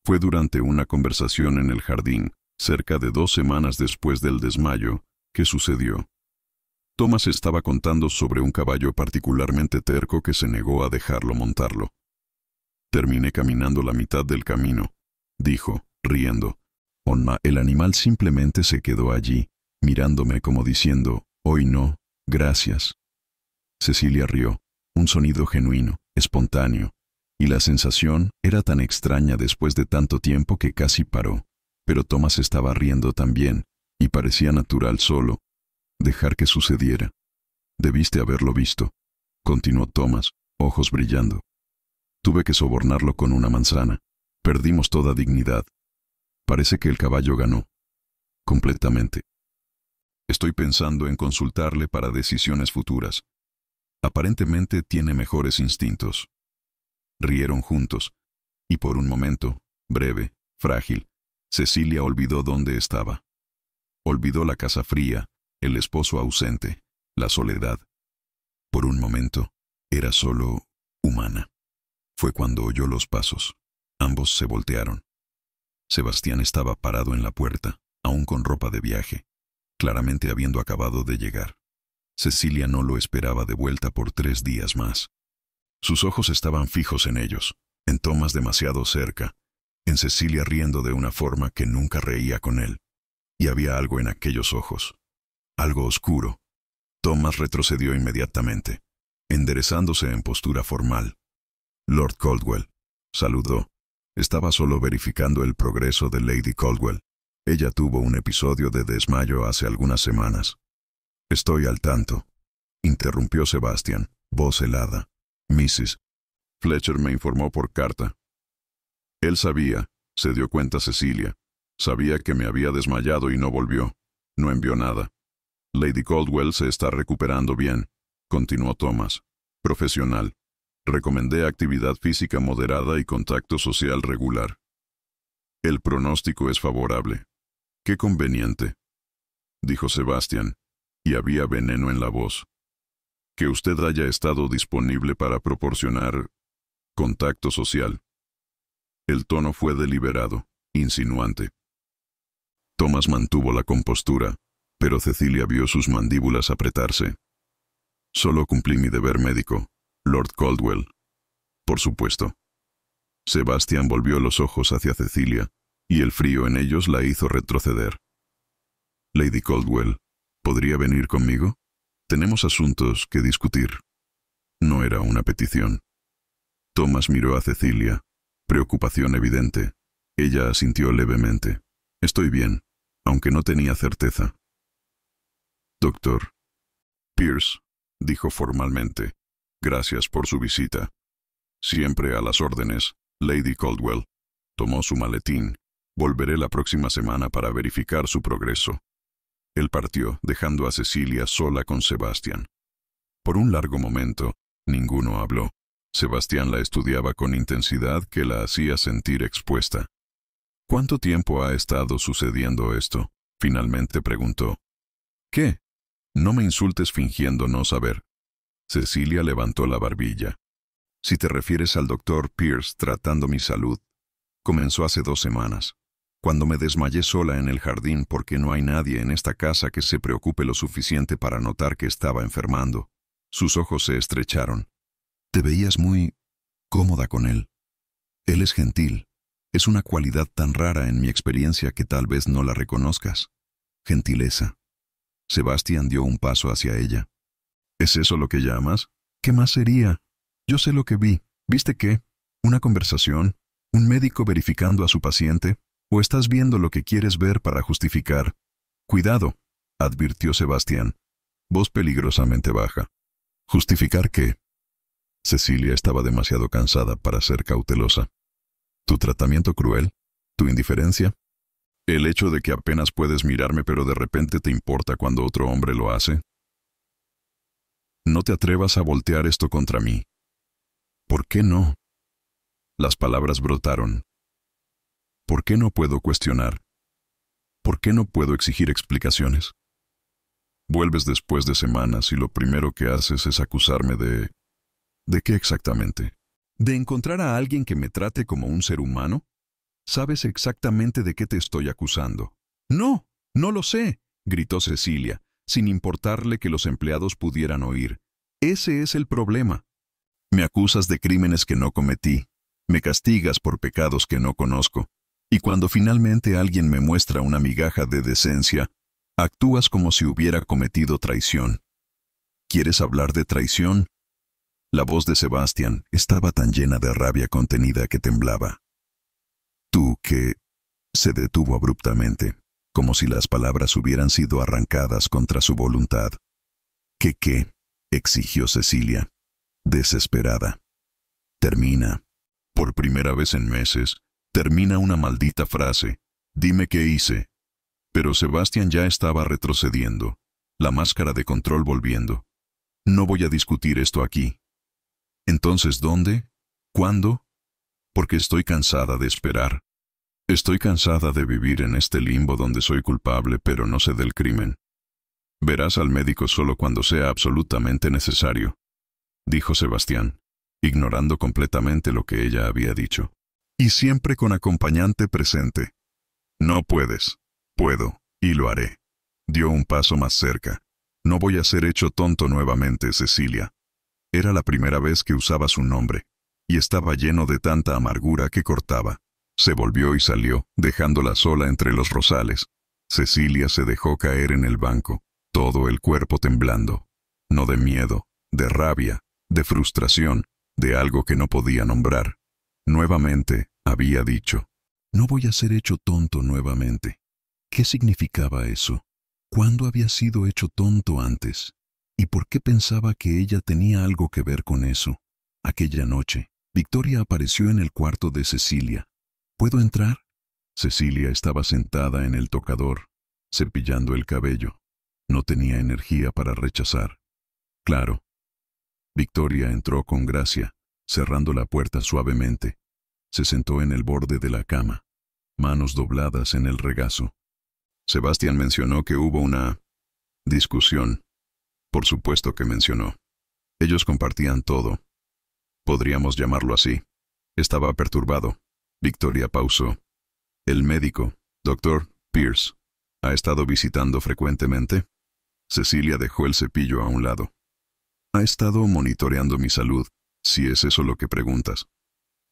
Fue durante una conversación en el jardín, cerca de 2 semanas después del desmayo, que sucedió. Thomas estaba contando sobre un caballo particularmente terco que se negó a dejarlo montarlo. Terminé caminando la mitad del camino, dijo, riendo. El animal simplemente se quedó allí, mirándome como diciendo, hoy no, gracias. Cecilia rió, un sonido genuino, espontáneo, y la sensación era tan extraña después de tanto tiempo que casi paró. Pero Thomas estaba riendo también, y parecía natural solo. Dejar que sucediera. Debiste haberlo visto, continuó Thomas, ojos brillando. Tuve que sobornarlo con una manzana. Perdimos toda dignidad. Parece que el caballo ganó. Completamente. Estoy pensando en consultarle para decisiones futuras. Aparentemente tiene mejores instintos. Rieron juntos, y por un momento, breve, frágil, Cecilia olvidó dónde estaba. Olvidó la casa fría, el esposo ausente, la soledad. Por un momento, era solo humana. Fue cuando oyó los pasos. Ambos se voltearon. Sebastián estaba parado en la puerta, aún con ropa de viaje, claramente habiendo acabado de llegar. Cecilia no lo esperaba de vuelta por 3 días más. Sus ojos estaban fijos en ellos, en Thomas demasiado cerca, en Cecilia riendo de una forma que nunca reía con él. Y había algo en aquellos ojos. Algo oscuro. Thomas retrocedió inmediatamente, enderezándose en postura formal. Lord Caldwell, saludó. Estaba solo verificando el progreso de Lady Caldwell. Ella tuvo un episodio de desmayo hace algunas semanas. Estoy al tanto, interrumpió Sebastián, voz helada. Mrs. Fletcher me informó por carta. Él sabía, se dio cuenta Cecilia. Sabía que me había desmayado y no volvió. No envió nada. Lady Caldwell se está recuperando bien, continuó Thomas. Profesional. Recomendé actividad física moderada y contacto social regular. El pronóstico es favorable. Qué conveniente, dijo Sebastián, y había veneno en la voz. Que usted haya estado disponible para proporcionar contacto social. El tono fue deliberado, insinuante. Thomas mantuvo la compostura, pero Cecilia vio sus mandíbulas apretarse. Solo cumplí mi deber médico, Lord Caldwell. Por supuesto. Sebastián volvió los ojos hacia Cecilia, y el frío en ellos la hizo retroceder. Lady Caldwell, ¿podría venir conmigo? Tenemos asuntos que discutir. No era una petición. Thomas miró a Cecilia, preocupación evidente. Ella asintió levemente. Estoy bien, aunque no tenía certeza. Doctor Pierce, dijo formalmente, gracias por su visita. Siempre a las órdenes, Lady Caldwell. Tomó su maletín. Volveré la próxima semana para verificar su progreso. Él partió, dejando a Cecilia sola con Sebastián. Por un largo momento, ninguno habló. Sebastián la estudiaba con intensidad que la hacía sentir expuesta. ¿Cuánto tiempo ha estado sucediendo esto? Finalmente preguntó. ¿Qué? No me insultes fingiendo no saber. Cecilia levantó la barbilla. Si te refieres al doctor Pierce tratando mi salud, comenzó hace 2 semanas, cuando me desmayé sola en el jardín porque no hay nadie en esta casa que se preocupe lo suficiente para notar que estaba enfermando. Sus ojos se estrecharon. Te veías muy cómoda con él. Él es gentil. Es una cualidad tan rara en mi experiencia que tal vez no la reconozcas. Gentileza. Sebastián dio un paso hacia ella. ¿Es eso lo que llamas? ¿Qué más sería? Yo sé lo que vi. ¿Viste qué? ¿Una conversación? ¿Un médico verificando a su paciente? ¿O estás viendo lo que quieres ver para justificar? Cuidado, advirtió Sebastián. Voz peligrosamente baja. ¿Justificar qué? Cecilia estaba demasiado cansada para ser cautelosa. ¿Tu tratamiento cruel? ¿Tu indiferencia? ¿El hecho de que apenas puedes mirarme pero de repente te importa cuando otro hombre lo hace? No te atrevas a voltear esto contra mí. ¿Por qué no? Las palabras brotaron. ¿Por qué no puedo cuestionar? ¿Por qué no puedo exigir explicaciones? Vuelves después de semanas y lo primero que haces es acusarme de... ¿De qué exactamente? ¿De encontrar a alguien que me trate como un ser humano? ¿Sabes exactamente de qué te estoy acusando? No, no lo sé, gritó Cecilia, sin importarle que los empleados pudieran oír. Ese es el problema. Me acusas de crímenes que no cometí, me castigas por pecados que no conozco, y cuando finalmente alguien me muestra una migaja de decencia, actúas como si hubiera cometido traición. ¿Quieres hablar de traición? La voz de Sebastián estaba tan llena de rabia contenida que temblaba. Tú que... Se detuvo abruptamente, como si las palabras hubieran sido arrancadas contra su voluntad. ¿Qué? Exigió Cecilia, desesperada. Termina. Por primera vez en meses, termina una maldita frase. Dime qué hice. Pero Sebastián ya estaba retrocediendo, la máscara de control volviendo. No voy a discutir esto aquí. Entonces, ¿dónde? ¿Cuándo? Porque estoy cansada de esperar. Estoy cansada de vivir en este limbo donde soy culpable pero no sé del crimen. Verás al médico solo cuando sea absolutamente necesario, dijo Sebastián, ignorando completamente lo que ella había dicho. Y siempre con acompañante presente. No puedes. Puedo, y lo haré. Dio un paso más cerca. No voy a ser hecho tonto nuevamente, Cecilia. Era la primera vez que usaba su nombre, y estaba lleno de tanta amargura que cortaba. Se volvió y salió, dejándola sola entre los rosales. Cecilia se dejó caer en el banco, todo el cuerpo temblando. No de miedo, de rabia, de frustración, de algo que no podía nombrar. Nuevamente, había dicho, no voy a ser hecho tonto nuevamente. ¿Qué significaba eso? ¿Cuándo había sido hecho tonto antes? ¿Y por qué pensaba que ella tenía algo que ver con eso? Aquella noche, Victoria apareció en el cuarto de Cecilia. ¿Puedo entrar? Cecilia estaba sentada en el tocador, cepillando el cabello. No tenía energía para rechazar. Claro. Victoria entró con gracia, cerrando la puerta suavemente. Se sentó en el borde de la cama, manos dobladas en el regazo. Sebastián mencionó que hubo una discusión. Por supuesto que mencionó. Ellos compartían todo. Podríamos llamarlo así. Estaba perturbado. Victoria pausó. El médico, Dr. Pierce, ¿ha estado visitando frecuentemente? Cecilia dejó el cepillo a un lado. Ha estado monitoreando mi salud, si es eso lo que preguntas.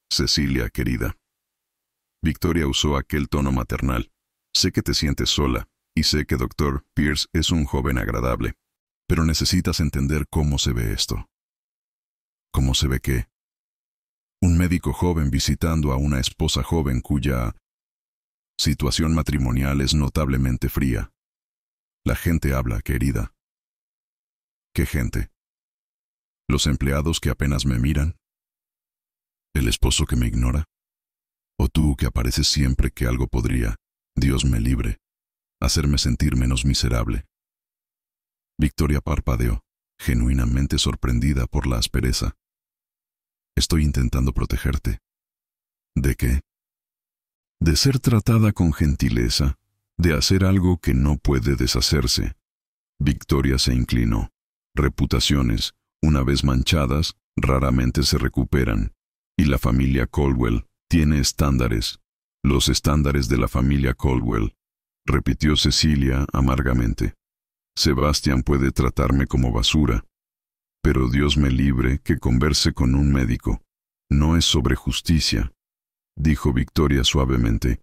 Cecilia, querida. Victoria usó aquel tono maternal. Sé que te sientes sola, y sé que Dr. Pierce es un joven agradable, pero necesitas entender cómo se ve esto. ¿Cómo se ve qué? Un médico joven visitando a una esposa joven cuya situación matrimonial es notablemente fría. La gente habla, querida. ¿Qué gente? ¿Los empleados que apenas me miran? ¿El esposo que me ignora? ¿O tú que apareces siempre que algo podría, Dios me libre, hacerme sentir menos miserable? Victoria parpadeó, genuinamente sorprendida por la aspereza. Estoy intentando protegerte. ¿De qué? De ser tratada con gentileza, de hacer algo que no puede deshacerse. Victoria se inclinó. Reputaciones, una vez manchadas, raramente se recuperan. Y la familia Caldwell tiene estándares. Los estándares de la familia Caldwell, repitió Cecilia amargamente. Sebastián puede tratarme como basura, pero Dios me libre que converse con un médico. No es sobre justicia, dijo Victoria suavemente.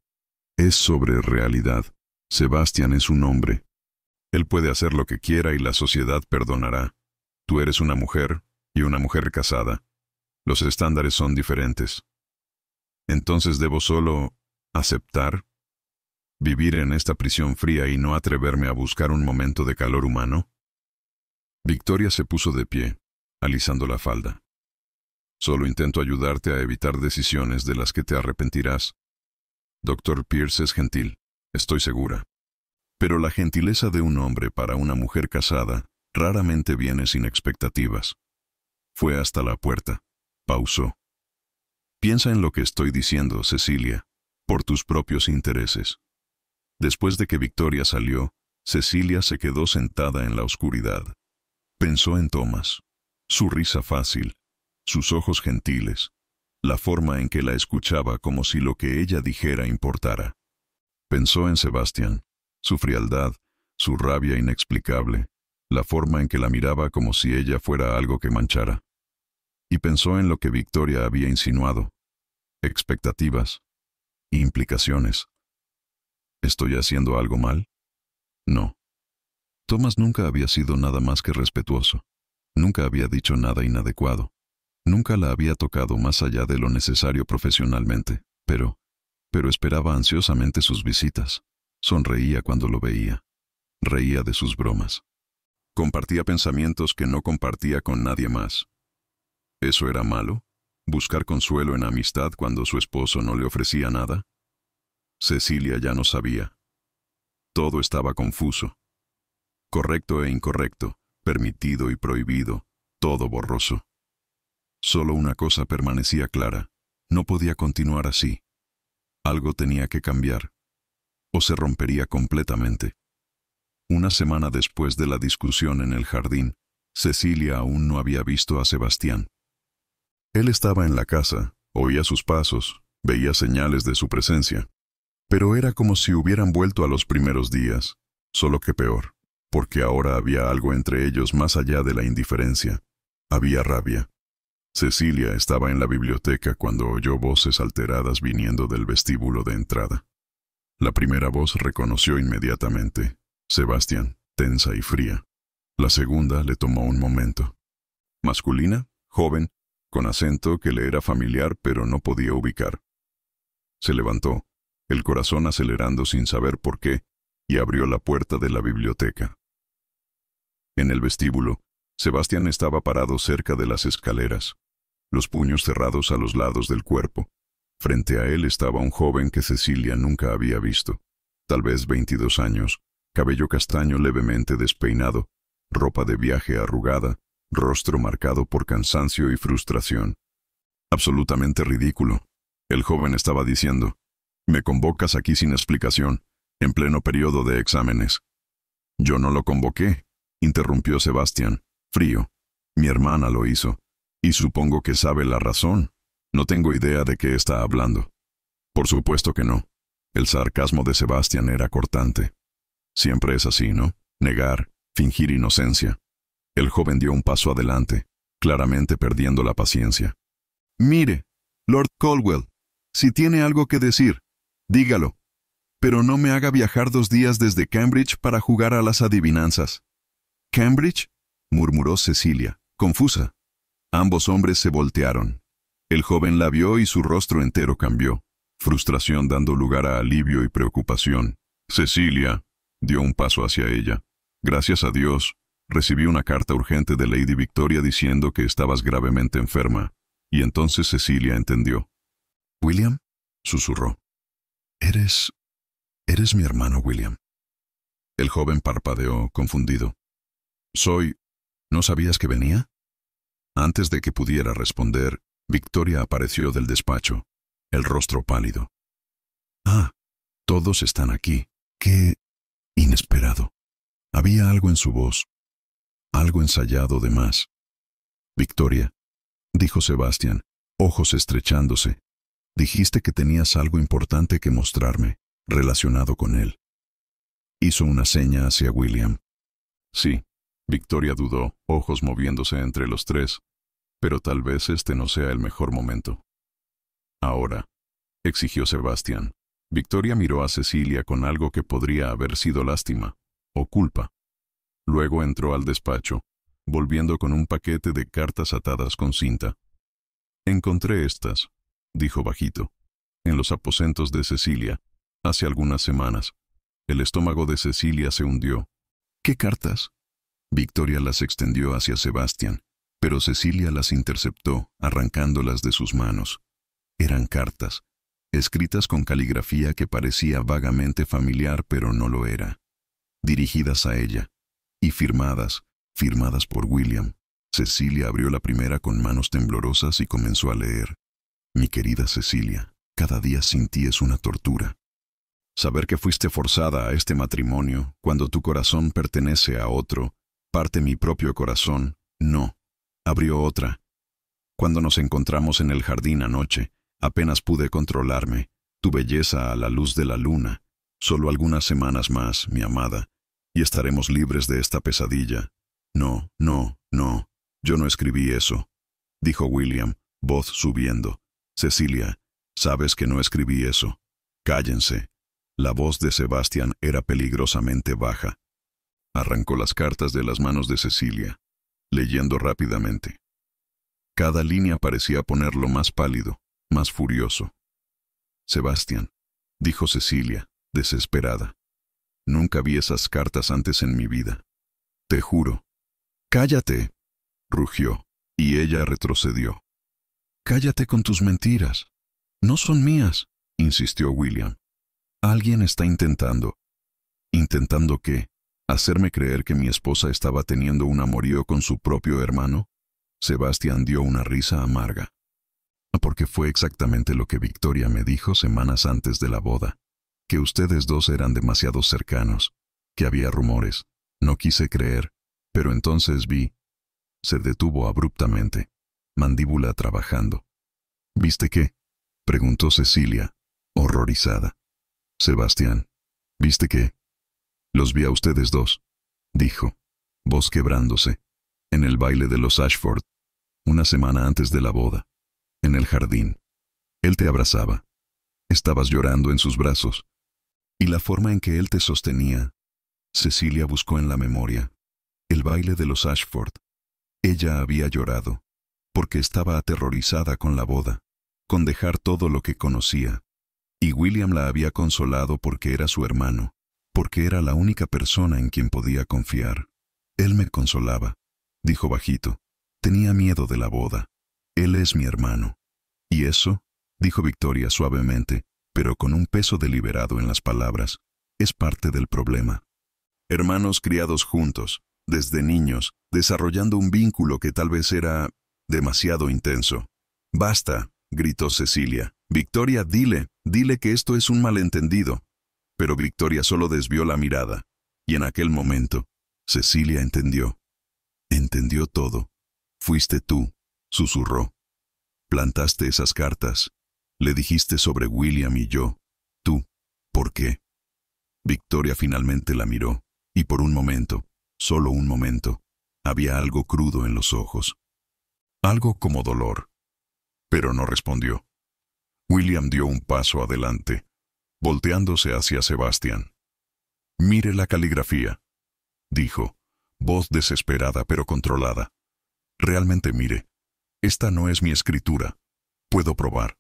Es sobre realidad. Sebastián es un hombre. Él puede hacer lo que quiera y la sociedad perdonará. Tú eres una mujer, y una mujer casada. Los estándares son diferentes. Entonces debo solo aceptar, vivir en esta prisión fría y no atreverme a buscar un momento de calor humano. Victoria se puso de pie. alisando la falda. Solo intento ayudarte a evitar decisiones de las que te arrepentirás. Dr. Pierce es gentil, estoy segura. Pero la gentileza de un hombre para una mujer casada raramente viene sin expectativas. Fue hasta la puerta. Pausó. Piensa en lo que estoy diciendo, Cecilia, por tus propios intereses. Después de que Victoria salió, Cecilia se quedó sentada en la oscuridad. Pensó en Thomas, su risa fácil, sus ojos gentiles, la forma en que la escuchaba como si lo que ella dijera importara. Pensó en Sebastián, su frialdad, su rabia inexplicable, la forma en que la miraba como si ella fuera algo que manchara. Y pensó en lo que Victoria había insinuado, expectativas, implicaciones. ¿Estoy haciendo algo mal? No. Thomas nunca había sido nada más que respetuoso. Nunca había dicho nada inadecuado. Nunca la había tocado más allá de lo necesario profesionalmente, pero esperaba ansiosamente sus visitas. Sonreía cuando lo veía. Reía de sus bromas. Compartía pensamientos que no compartía con nadie más. ¿Eso era malo? ¿Buscar consuelo en amistad cuando su esposo no le ofrecía nada? Cecilia ya no sabía. Todo estaba confuso. Correcto e incorrecto, permitido y prohibido, todo borroso. Solo una cosa permanecía clara. No podía continuar así. Algo tenía que cambiar. O se rompería completamente. Una semana después de la discusión en el jardín, Cecilia aún no había visto a Sebastián. Él estaba en la casa, oía sus pasos, veía señales de su presencia. Pero era como si hubieran vuelto a los primeros días, solo que peor, porque ahora había algo entre ellos más allá de la indiferencia. Había rabia. Cecilia estaba en la biblioteca cuando oyó voces alteradas viniendo del vestíbulo de entrada. La primera voz reconoció inmediatamente. Sebastián, tensa y fría. La segunda le tomó un momento. Masculina, joven, con acento que le era familiar pero no podía ubicar. Se levantó, el corazón acelerando sin saber por qué, y abrió la puerta de la biblioteca. En el vestíbulo, Sebastián estaba parado cerca de las escaleras, los puños cerrados a los lados del cuerpo. Frente a él estaba un joven que Cecilia nunca había visto, tal vez 22 años, cabello castaño levemente despeinado, ropa de viaje arrugada, rostro marcado por cansancio y frustración. Absolutamente ridículo. El joven estaba diciendo, «Me convocas aquí sin explicación, en pleno periodo de exámenes». «Yo no lo convoqué», interrumpió Sebastián, frío. «Mi hermana lo hizo, y supongo que sabe la razón. No tengo idea de qué está hablando». «Por supuesto que no». El sarcasmo de Sebastián era cortante. Siempre es así, ¿no? Negar, fingir inocencia. El joven dio un paso adelante, claramente perdiendo la paciencia. «Mire, Lord Caldwell, si tiene algo que decir, dígalo. Pero no me haga viajar 2 días desde Cambridge para jugar a las adivinanzas». «¿Cambridge?», murmuró Cecilia, confusa. Ambos hombres se voltearon. El joven la vio y su rostro entero cambió, frustración dando lugar a alivio y preocupación. «Cecilia», dio un paso hacia ella. «Gracias a Dios, recibí una carta urgente de Lady Victoria diciendo que estabas gravemente enferma». Y entonces Cecilia entendió. «¿William?», susurró. «Eres mi hermano, William». El joven parpadeó, confundido. «¿No sabías que venía?». Antes de que pudiera responder, Victoria apareció del despacho, el rostro pálido. «Ah, todos están aquí. Qué inesperado». Había algo en su voz, algo ensayado de más. «Victoria», dijo Sebastián, ojos estrechándose, «dijiste que tenías algo importante que mostrarme, relacionado con él». Hizo una seña hacia William. «Sí». Victoria dudó, ojos moviéndose entre los tres. «Pero tal vez este no sea el mejor momento». «Ahora», exigió Sebastián. Victoria miró a Cecilia con algo que podría haber sido lástima o culpa. Luego entró al despacho, volviendo con un paquete de cartas atadas con cinta. «Encontré estas», dijo bajito, «en los aposentos de Cecilia, hace algunas semanas». El estómago de Cecilia se hundió. «¿Qué cartas?». Victoria las extendió hacia Sebastián, pero Cecilia las interceptó, arrancándolas de sus manos. Eran cartas, escritas con caligrafía que parecía vagamente familiar, pero no lo era. Dirigidas a ella, y firmadas por William. Cecilia abrió la primera con manos temblorosas y comenzó a leer. Mi querida Cecilia, cada día sin ti es una tortura. Saber que fuiste forzada a este matrimonio, cuando tu corazón pertenece a otro, parte mi propio corazón, no. Abrió otra. Cuando nos encontramos en el jardín anoche, apenas pude controlarme, tu belleza a la luz de la luna. Solo algunas semanas más, mi amada, y estaremos libres de esta pesadilla. No, yo no escribí eso, dijo William, voz subiendo. Cecilia, sabes que no escribí eso. Cállense. La voz de Sebastián era peligrosamente baja. Arrancó las cartas de las manos de Cecilia, leyendo rápidamente. Cada línea parecía ponerlo más pálido, más furioso. Sebastián, dijo Cecilia, desesperada. Nunca vi esas cartas antes en mi vida. Te juro. Cállate, rugió, y ella retrocedió. Cállate con tus mentiras. No son mías, insistió William. Alguien está intentando. ¿Intentando qué? ¿Hacerme creer que mi esposa estaba teniendo un amorío con su propio hermano? Sebastián dio una risa amarga. Porque fue exactamente lo que Victoria me dijo semanas antes de la boda. Que ustedes dos eran demasiado cercanos. Que había rumores. No quise creer. Pero entonces vi. Se detuvo abruptamente, mandíbula trabajando. ¿Viste qué? Preguntó Cecilia, horrorizada. Sebastián, ¿viste qué? Los vi a ustedes dos, dijo, voz quebrándose, en el baile de los Ashford, una semana antes de la boda, en el jardín. Él te abrazaba. Estabas llorando en sus brazos. Y la forma en que él te sostenía. Cecilia buscó en la memoria. El baile de los Ashford. Ella había llorado, porque estaba aterrorizada con la boda, con dejar todo lo que conocía. Y William la había consolado porque era su hermano, porque era la única persona en quien podía confiar. Él me consolaba, dijo bajito. Tenía miedo de la boda. Él es mi hermano. ¿Y eso? Dijo Victoria suavemente, pero con un peso deliberado en las palabras. Es parte del problema. Hermanos criados juntos, desde niños, desarrollando un vínculo que tal vez era demasiado intenso. Basta, gritó Cecilia. Victoria, dile que esto es un malentendido. Pero Victoria solo desvió la mirada, y en aquel momento, Cecilia entendió. Entendió todo. Fuiste tú, susurró. Plantaste esas cartas. Le dijiste sobre William y yo. Tú. ¿Por qué? Victoria finalmente la miró, y por un momento, solo un momento, había algo crudo en los ojos. Algo como dolor. Pero no respondió. William dio un paso adelante, volteándose hacia Sebastián. Mire la caligrafía, dijo, voz desesperada pero controlada. Realmente mire, esta no es mi escritura. Puedo probar.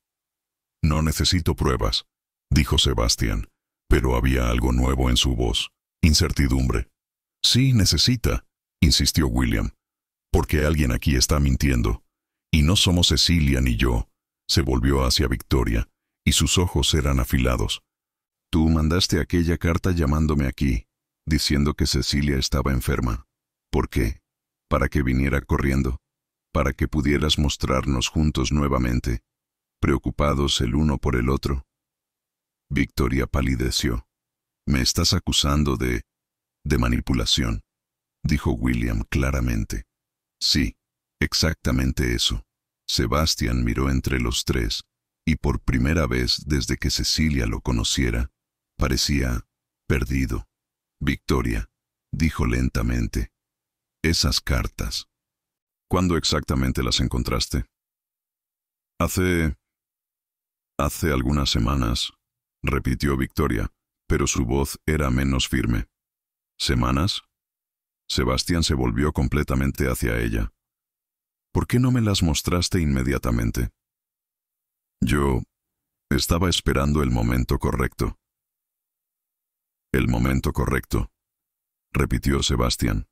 No necesito pruebas, dijo Sebastián, pero había algo nuevo en su voz, incertidumbre. Sí, necesita, insistió William, porque alguien aquí está mintiendo, y no somos Cecilia ni yo. Se volvió hacia Victoria, y sus ojos eran afilados. Tú mandaste aquella carta llamándome aquí, diciendo que Cecilia estaba enferma. ¿Por qué? ¿Para que viniera corriendo? ¿Para que pudieras mostrarnos juntos nuevamente, preocupados el uno por el otro? Victoria palideció. Me estás acusando de manipulación, dijo William claramente. Sí, exactamente eso. Sebastián miró entre los tres, y por primera vez desde que Cecilia lo conociera, parecía perdido. Victoria, dijo lentamente, esas cartas. ¿Cuándo exactamente las encontraste? Hace algunas semanas, repitió Victoria, pero su voz era menos firme. ¿Semanas? Sebastián se volvió completamente hacia ella. ¿Por qué no me las mostraste inmediatamente? Yo estaba esperando el momento correcto. El momento correcto, repitió Sebastián.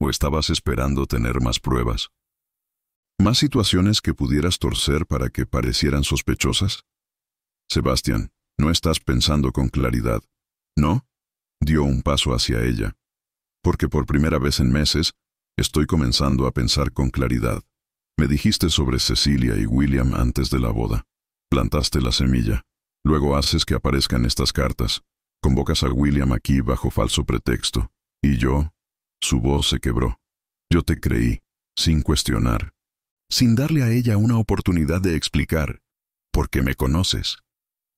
¿O estabas esperando tener más pruebas? ¿Más situaciones que pudieras torcer para que parecieran sospechosas? Sebastián, no estás pensando con claridad, ¿no? Dio un paso hacia ella. Porque por primera vez en meses, estoy comenzando a pensar con claridad. Me dijiste sobre Cecilia y William antes de la boda. Plantaste la semilla. Luego haces que aparezcan estas cartas. Convocas a William aquí bajo falso pretexto. Y yo... Su voz se quebró. Yo te creí, sin cuestionar. Sin darle a ella una oportunidad de explicar. Porque me conoces,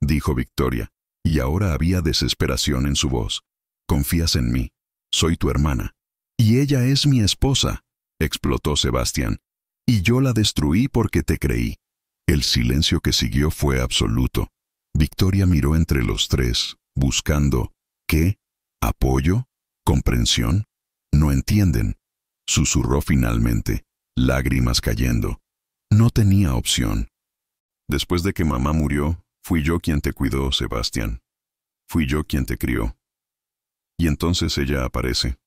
dijo Victoria, y ahora había desesperación en su voz. Confías en mí. Soy tu hermana. Y ella es mi esposa, explotó Sebastián. Y yo la destruí porque te creí. El silencio que siguió fue absoluto. Victoria miró entre los tres, buscando, ¿qué? ¿Apoyo? ¿Comprensión? No entienden, susurró finalmente, lágrimas cayendo. No tenía opción. Después de que mamá murió, fui yo quien te cuidó, Sebastián. Fui yo quien te crió. Y entonces ella aparece.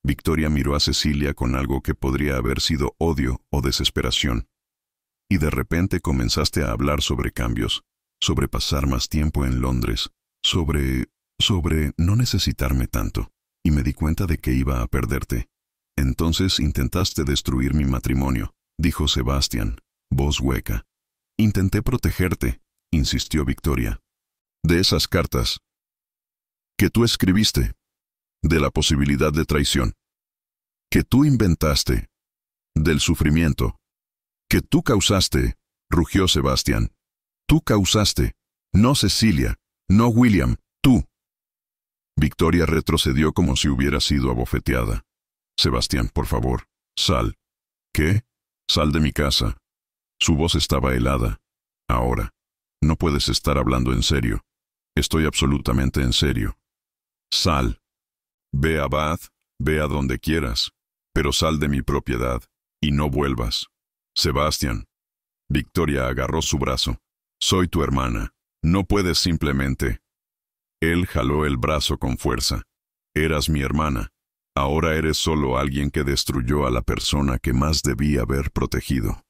Victoria miró a Cecilia con algo que podría haber sido odio o desesperación. Y de repente comenzaste a hablar sobre cambios, sobre pasar más tiempo en Londres, sobre no necesitarme tanto. Y me di cuenta de que iba a perderte. Entonces intentaste destruir mi matrimonio, dijo Sebastián, voz hueca. Intenté protegerte, insistió Victoria. De esas cartas que tú escribiste, de la posibilidad de traición, que tú inventaste, del sufrimiento, que tú causaste, rugió Sebastián. Tú causaste, no Cecilia, no William, tú. Victoria retrocedió como si hubiera sido abofeteada. Sebastián, por favor, sal. ¿Qué? Sal de mi casa. Su voz estaba helada. Ahora. No puedes estar hablando en serio. Estoy absolutamente en serio. Sal. Ve a Bath, ve a donde quieras, pero sal de mi propiedad, y no vuelvas. Sebastián. Victoria agarró su brazo. Soy tu hermana. No puedes simplemente... Él jaló el brazo con fuerza. Eras mi hermana. Ahora eres solo alguien que destruyó a la persona que más debía haber protegido.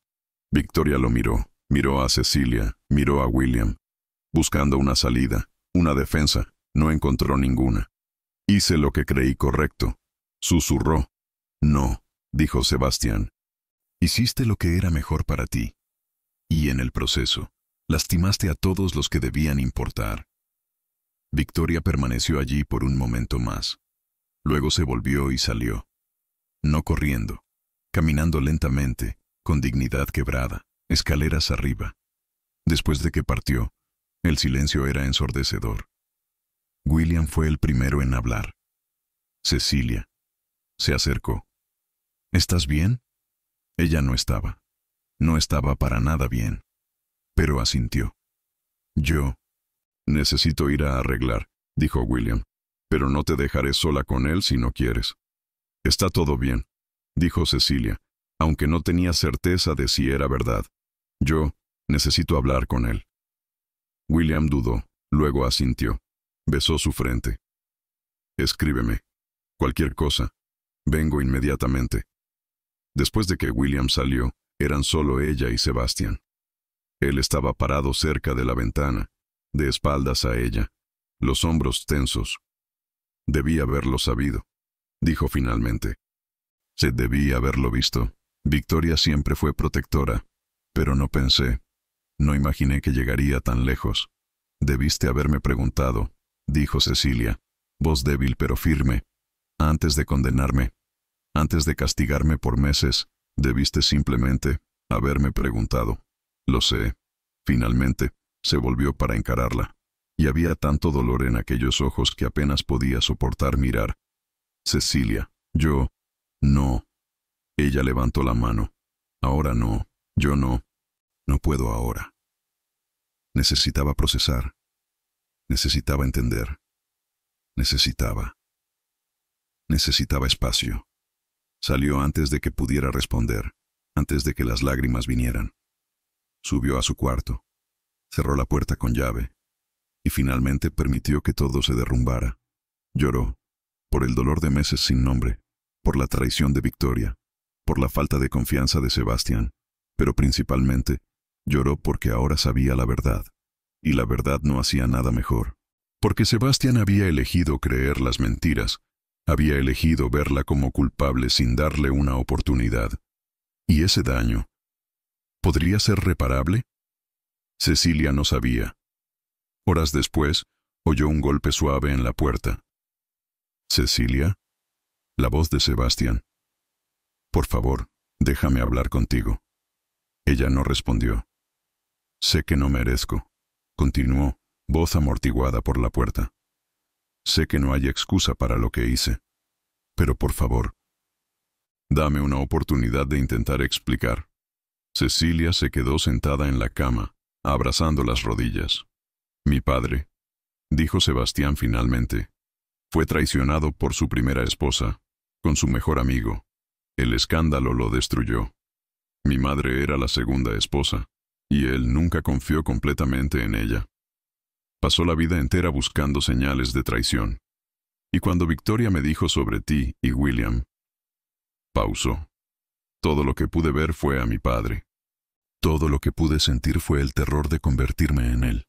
Victoria lo miró. Miró a Cecilia. Miró a William. Buscando una salida, una defensa. No encontró ninguna. Hice lo que creí correcto. Susurró. No, dijo Sebastián. Hiciste lo que era mejor para ti. Y en el proceso, lastimaste a todos los que debían importar. Victoria permaneció allí por un momento más. Luego se volvió y salió. No corriendo, caminando lentamente, con dignidad quebrada, escaleras arriba. Después de que partió, el silencio era ensordecedor. William fue el primero en hablar. Cecilia. Se acercó. ¿Estás bien? Ella no estaba. No estaba para nada bien. Pero asintió. Yo... Necesito ir a arreglar, dijo William, pero no te dejaré sola con él si no quieres. Está todo bien, dijo Cecilia, aunque no tenía certeza de si era verdad. Yo necesito hablar con él. William dudó, luego asintió. Besó su frente. Escríbeme. Cualquier cosa. Vengo inmediatamente. Después de que William salió, eran solo ella y Sebastián. Él estaba parado cerca de la ventana, de espaldas a ella, los hombros tensos. Debía haberlo sabido, dijo finalmente. Se debía haberlo visto. Victoria siempre fue protectora, pero no pensé, no imaginé que llegaría tan lejos. Debiste haberme preguntado, dijo Cecilia, voz débil pero firme. Antes de condenarme, antes de castigarme por meses, debiste simplemente haberme preguntado. Lo sé. Finalmente, se volvió para encararla, y había tanto dolor en aquellos ojos que apenas podía soportar mirar. Cecilia, yo... No. Ella levantó la mano. Ahora no, yo no. No puedo ahora. Necesitaba procesar. Necesitaba entender. Necesitaba espacio. Salió antes de que pudiera responder, antes de que las lágrimas vinieran. Subió a su cuarto. Cerró la puerta con llave, y finalmente permitió que todo se derrumbara. Lloró, por el dolor de meses sin nombre, por la traición de Victoria, por la falta de confianza de Sebastián, pero principalmente lloró porque ahora sabía la verdad, y la verdad no hacía nada mejor. Porque Sebastián había elegido creer las mentiras, había elegido verla como culpable sin darle una oportunidad. ¿Y ese daño podría ser reparable? Cecilia no sabía. Horas después, oyó un golpe suave en la puerta. ¿Cecilia? La voz de Sebastián. Por favor, déjame hablar contigo. Ella no respondió. Sé que no merezco, continuó, voz amortiguada por la puerta. Sé que no hay excusa para lo que hice. Pero por favor, dame una oportunidad de intentar explicar. Cecilia se quedó sentada en la cama, abrazando las rodillas. Mi padre, dijo Sebastián finalmente, fue traicionado por su primera esposa, con su mejor amigo. El escándalo lo destruyó. Mi madre era la segunda esposa, y él nunca confió completamente en ella. Pasó la vida entera buscando señales de traición. Y cuando Victoria me dijo sobre ti y William, pausó. Todo lo que pude ver fue a mi padre. Todo lo que pude sentir fue el terror de convertirme en él.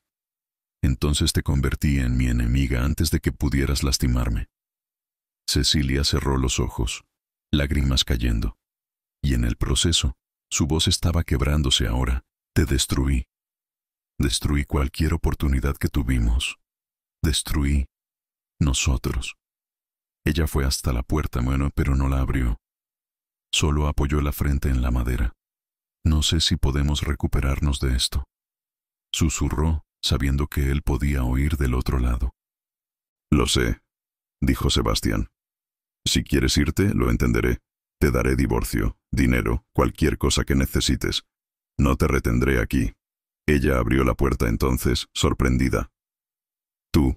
Entonces te convertí en mi enemiga antes de que pudieras lastimarme. Cecilia cerró los ojos, lágrimas cayendo. Y en el proceso, su voz estaba quebrándose ahora. Te destruí. Destruí cualquier oportunidad que tuvimos. Destruí nosotros. Ella fue hasta la puerta, pero no la abrió. Solo apoyó la frente en la madera. No sé si podemos recuperarnos de esto. Susurró, sabiendo que él podía oír del otro lado. Lo sé, dijo Sebastián. Si quieres irte, lo entenderé. Te daré divorcio, dinero, cualquier cosa que necesites. No te retendré aquí. Ella abrió la puerta entonces, sorprendida. Tú.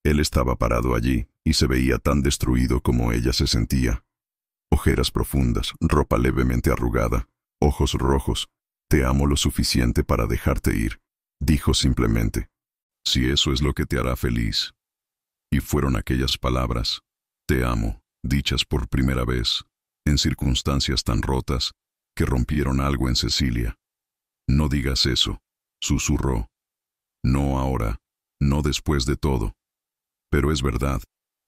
Él estaba parado allí, y se veía tan destruido como ella se sentía. Ojeras profundas, ropa levemente arrugada, ojos rojos. Te amo lo suficiente para dejarte ir, dijo simplemente. Si eso es lo que te hará feliz. Y fueron aquellas palabras, te amo, dichas por primera vez, en circunstancias tan rotas, que rompieron algo en Cecilia. No digas eso, susurró. No ahora, no después de todo. Pero es verdad,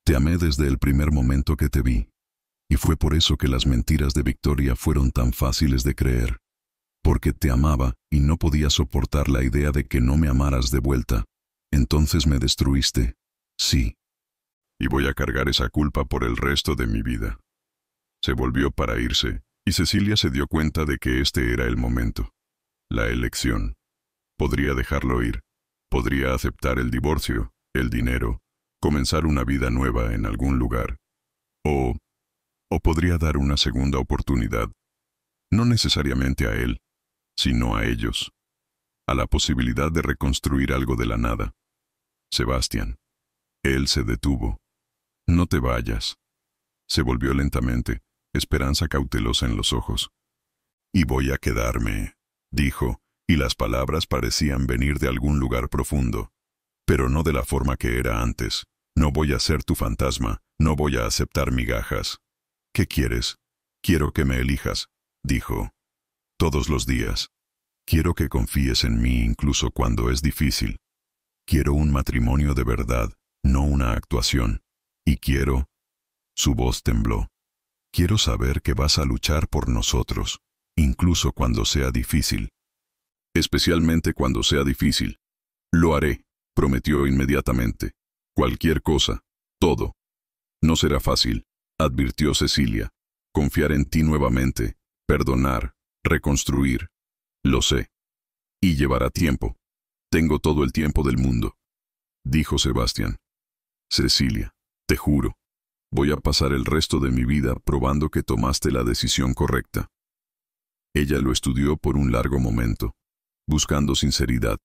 te amé desde el primer momento que te vi. Y fue por eso que las mentiras de Victoria fueron tan fáciles de creer. Porque te amaba y no podía soportar la idea de que no me amaras de vuelta. Entonces me destruiste. Sí. Y voy a cargar esa culpa por el resto de mi vida. Se volvió para irse, y Cecilia se dio cuenta de que este era el momento. La elección. Podría dejarlo ir. Podría aceptar el divorcio, el dinero, comenzar una vida nueva en algún lugar. O podría dar una segunda oportunidad. No necesariamente a él, sino a ellos. A la posibilidad de reconstruir algo de la nada. Sebastián. Él se detuvo. No te vayas. Se volvió lentamente, esperanza cautelosa en los ojos. Y voy a quedarme, dijo, y las palabras parecían venir de algún lugar profundo. Pero no de la forma que era antes. No voy a ser tu fantasma, no voy a aceptar migajas. ¿Qué quieres? Quiero que me elijas, dijo. Todos los días. Quiero que confíes en mí incluso cuando es difícil. Quiero un matrimonio de verdad, no una actuación. Y quiero... Su voz tembló. Quiero saber que vas a luchar por nosotros, incluso cuando sea difícil. Especialmente cuando sea difícil. Lo haré, prometió inmediatamente. Cualquier cosa, todo. No será fácil, advirtió Cecilia. Confiar en ti nuevamente, perdonar, reconstruir. Lo sé. Y llevará tiempo. Tengo todo el tiempo del mundo, dijo Sebastián. Cecilia, te juro, voy a pasar el resto de mi vida probando que tomaste la decisión correcta. Ella lo estudió por un largo momento, buscando sinceridad,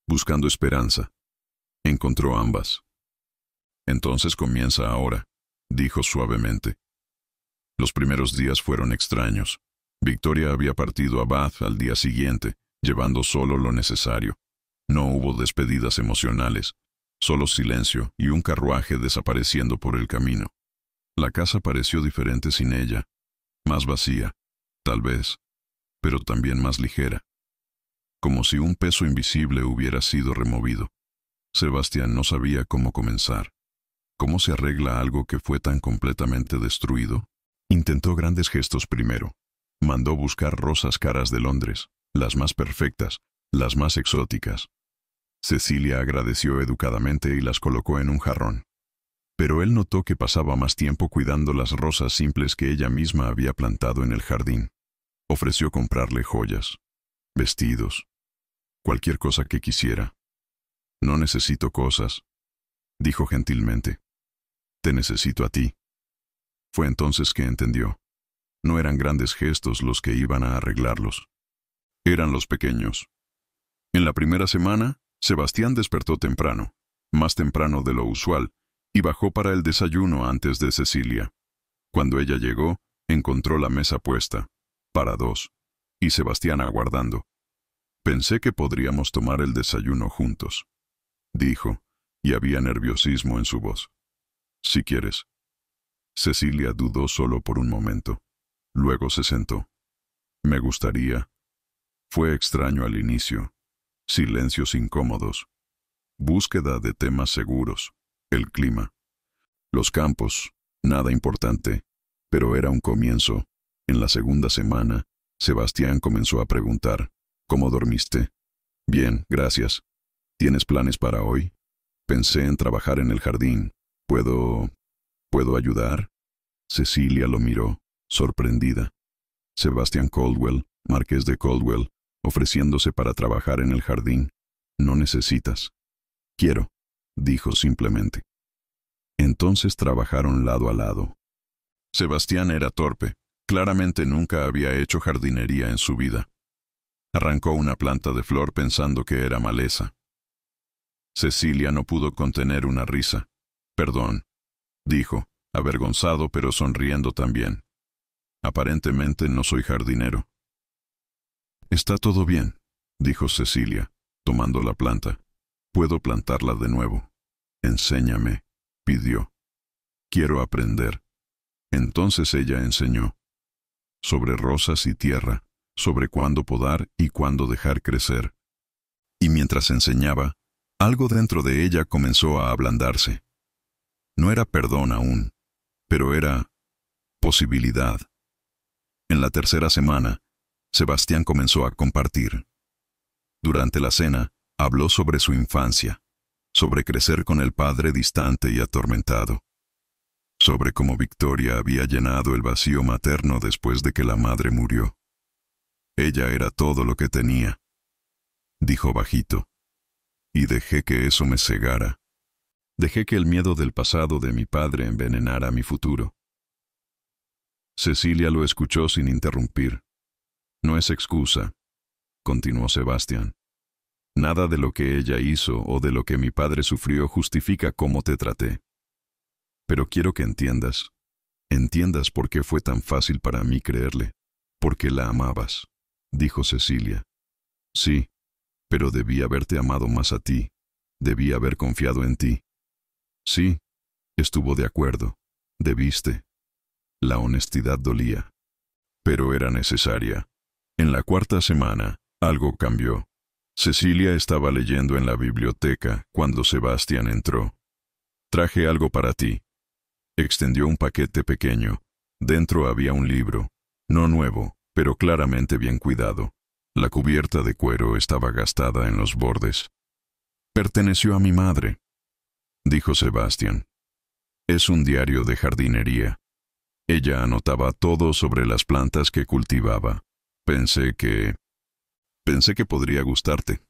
buscando esperanza. Encontró ambas. Entonces comienza ahora, dijo suavemente. Los primeros días fueron extraños. Victoria había partido a Bath al día siguiente, llevando solo lo necesario. No hubo despedidas emocionales, solo silencio y un carruaje desapareciendo por el camino. La casa pareció diferente sin ella. Más vacía, tal vez, pero también más ligera. Como si un peso invisible hubiera sido removido. Sebastián no sabía cómo comenzar. ¿Cómo se arregla algo que fue tan completamente destruido? Intentó grandes gestos primero. Mandó buscar rosas caras de Londres, las más perfectas, las más exóticas. Cecilia agradeció educadamente y las colocó en un jarrón. Pero él notó que pasaba más tiempo cuidando las rosas simples que ella misma había plantado en el jardín. Ofreció comprarle joyas, vestidos, cualquier cosa que quisiera. No necesito cosas, dijo gentilmente. Te necesito a ti. Fue entonces que entendió. No eran grandes gestos los que iban a arreglarlos. Eran los pequeños. En la primera semana, Sebastián despertó temprano, más temprano de lo usual, y bajó para el desayuno antes de Cecilia. Cuando ella llegó, encontró la mesa puesta, para dos, y Sebastián aguardando. Pensé que podríamos tomar el desayuno juntos, dijo, y había nerviosismo en su voz. Si quieres. Cecilia dudó solo por un momento. Luego se sentó. Me gustaría. Fue extraño al inicio. Silencios incómodos. Búsqueda de temas seguros. El clima. Los campos. Nada importante. Pero era un comienzo. En la segunda semana, Sebastián comenzó a preguntar. ¿Cómo dormiste? Bien, gracias. ¿Tienes planes para hoy? Pensé en trabajar en el jardín. ¿Puedo ayudar? Cecilia lo miró, sorprendida. Sebastián Caldwell, marqués de Caldwell, ofreciéndose para trabajar en el jardín. No necesitas. Quiero, dijo simplemente. Entonces trabajaron lado a lado. Sebastián era torpe. Claramente nunca había hecho jardinería en su vida. Arrancó una planta de flor pensando que era maleza. Cecilia no pudo contener una risa. Perdón, dijo, avergonzado pero sonriendo también. Aparentemente no soy jardinero. Está todo bien, dijo Cecilia, tomando la planta. Puedo plantarla de nuevo. Enséñame, pidió. Quiero aprender. Entonces ella enseñó. Sobre rosas y tierra, sobre cuándo podar y cuándo dejar crecer. Y mientras enseñaba, algo dentro de ella comenzó a ablandarse. No era perdón aún, pero era posibilidad. En la tercera semana, Sebastián comenzó a compartir. Durante la cena, habló sobre su infancia, sobre crecer con el padre distante y atormentado, sobre cómo Victoria había llenado el vacío materno después de que la madre murió. Ella era todo lo que tenía, dijo bajito, y dejé que eso me cegara. Dejé que el miedo del pasado de mi padre envenenara mi futuro. Cecilia lo escuchó sin interrumpir. No es excusa, continuó Sebastián. Nada de lo que ella hizo o de lo que mi padre sufrió justifica cómo te traté. Pero quiero que entiendas por qué fue tan fácil para mí creerle, porque la amabas, dijo Cecilia. Sí, pero debí haberte amado más a ti, debí haber confiado en ti. Sí, estuvo de acuerdo, debiste. La honestidad dolía, pero era necesaria. En la cuarta semana, algo cambió. Cecilia estaba leyendo en la biblioteca cuando Sebastián entró. Traje algo para ti. Extendió un paquete pequeño. Dentro había un libro, no nuevo, pero claramente bien cuidado. La cubierta de cuero estaba gastada en los bordes. Perteneció a mi madre, dijo Sebastián. Es un diario de jardinería. Ella anotaba todo sobre las plantas que cultivaba. Pensé que podría gustarte.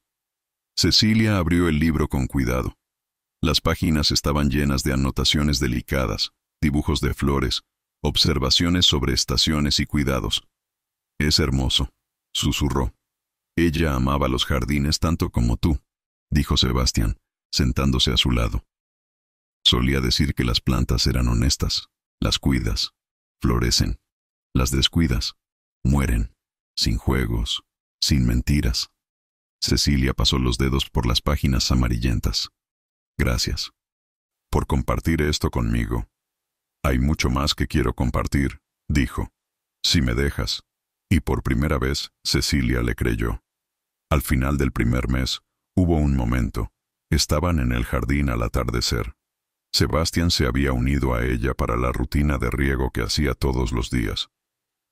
Cecilia abrió el libro con cuidado. Las páginas estaban llenas de anotaciones delicadas, dibujos de flores, observaciones sobre estaciones y cuidados. Es hermoso, susurró. Ella amaba los jardines tanto como tú, dijo Sebastián, sentándose a su lado. Solía decir que las plantas eran honestas, las cuidas, florecen, las descuidas, mueren, sin juegos, sin mentiras. Cecilia pasó los dedos por las páginas amarillentas. Gracias por compartir esto conmigo. Hay mucho más que quiero compartir, dijo. Si me dejas. Y por primera vez, Cecilia le creyó. Al final del primer mes, hubo un momento. Estaban en el jardín al atardecer. Sebastián se había unido a ella para la rutina de riego que hacía todos los días.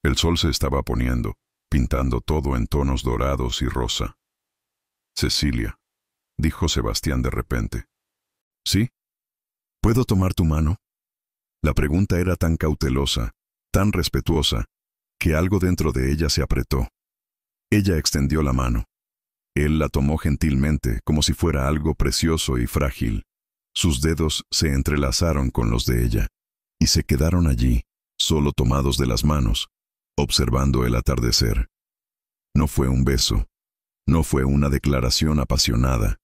El sol se estaba poniendo, pintando todo en tonos dorados y rosa. Cecilia, dijo Sebastián de repente. ¿Sí? ¿Puedo tomar tu mano? La pregunta era tan cautelosa, tan respetuosa, que algo dentro de ella se apretó. Ella extendió la mano. Él la tomó gentilmente, como si fuera algo precioso y frágil. Sus dedos se entrelazaron con los de ella, y se quedaron allí, solo tomados de las manos, observando el atardecer. No fue un beso, no fue una declaración apasionada,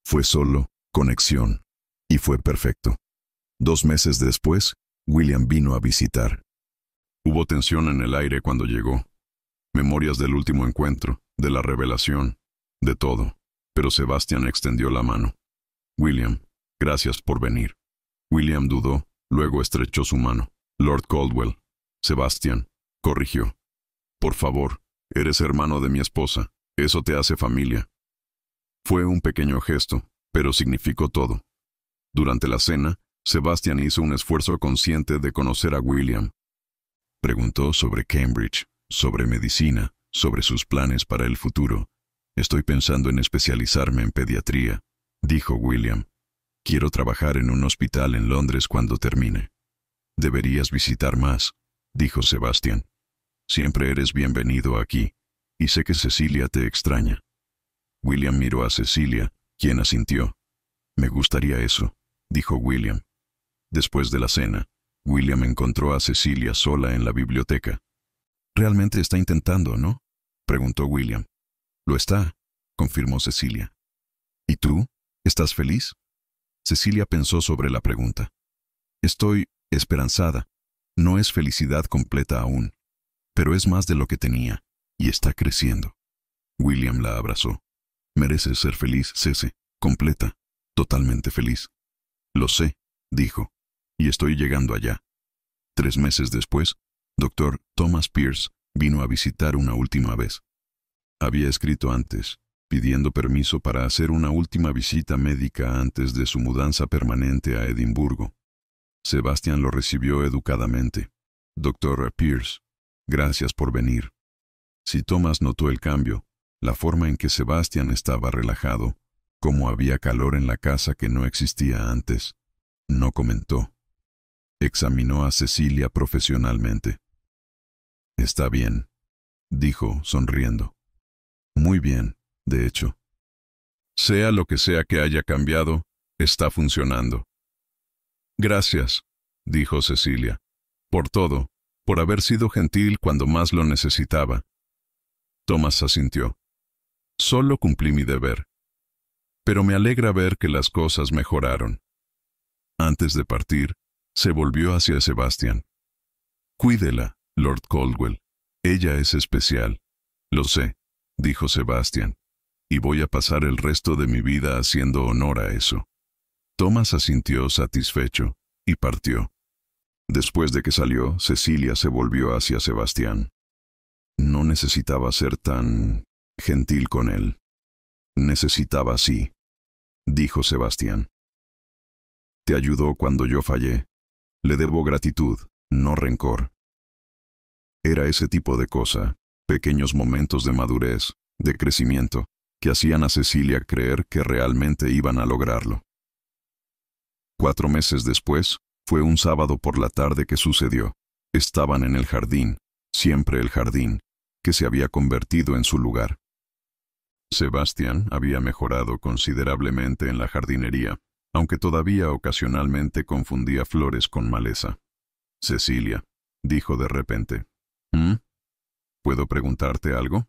fue solo conexión, y fue perfecto. 2 meses después, William vino a visitar. Hubo tensión en el aire cuando llegó. Memorias del último encuentro, de la revelación, de todo. Pero Sebastián extendió la mano. William, gracias por venir. William dudó, luego estrechó su mano. Lord Caldwell. Sebastián, corrigió. Por favor, eres hermano de mi esposa. Eso te hace familia. Fue un pequeño gesto, pero significó todo. Durante la cena, Sebastián hizo un esfuerzo consciente de conocer a William. Preguntó sobre Cambridge, sobre medicina, sobre sus planes para el futuro. Estoy pensando en especializarme en pediatría, dijo William. Quiero trabajar en un hospital en Londres cuando termine. Deberías visitar más, dijo Sebastián. Siempre eres bienvenido aquí, y sé que Cecilia te extraña. William miró a Cecilia, quien asintió. Me gustaría eso, dijo William. Después de la cena, William encontró a Cecilia sola en la biblioteca. «Realmente está intentando, ¿no?», preguntó William. «Lo está», confirmó Cecilia. «¿Y tú? ¿Estás feliz?». Cecilia pensó sobre la pregunta. «Estoy esperanzada. No es felicidad completa aún, pero es más de lo que tenía, y está creciendo». William la abrazó. «Mereces ser feliz, Cece, completa, totalmente feliz». «Lo sé», dijo, «y estoy llegando allá». 3 meses después, Dr. Thomas Pierce vino a visitar una última vez. Había escrito antes, pidiendo permiso para hacer una última visita médica antes de su mudanza permanente a Edimburgo. Sebastián lo recibió educadamente. «Dr. Pierce, gracias por venir». Si Thomas notó el cambio, la forma en que Sebastián estaba relajado, como había calor en la casa que no existía antes, no comentó. Examinó a Cecilia profesionalmente. «Está bien», dijo, sonriendo. «Muy bien, de hecho. Sea lo que sea que haya cambiado, está funcionando». «Gracias», dijo Cecilia, «por todo, por haber sido gentil cuando más lo necesitaba». Thomas asintió. «Solo cumplí mi deber. Pero me alegra ver que las cosas mejoraron». Antes de partir, se volvió hacia Sebastián. «Cuídela, Lord Caldwell. Ella es especial». «Lo sé», dijo Sebastián, «y voy a pasar el resto de mi vida haciendo honor a eso». Thomas asintió satisfecho y partió. Después de que salió, Cecilia se volvió hacia Sebastián. No necesitaba ser tan gentil con él. Necesitaba sí, dijo Sebastián. Te ayudó cuando yo fallé. Le debo gratitud, no rencor. Era ese tipo de cosa, pequeños momentos de madurez, de crecimiento, que hacían a Cecilia creer que realmente iban a lograrlo. 4 meses después, fue un sábado por la tarde que sucedió. Estaban en el jardín, siempre el jardín, que se había convertido en su lugar. Sebastián había mejorado considerablemente en la jardinería, aunque todavía ocasionalmente confundía flores con maleza. «Cecilia», dijo de repente. «¿Puedo preguntarte algo?»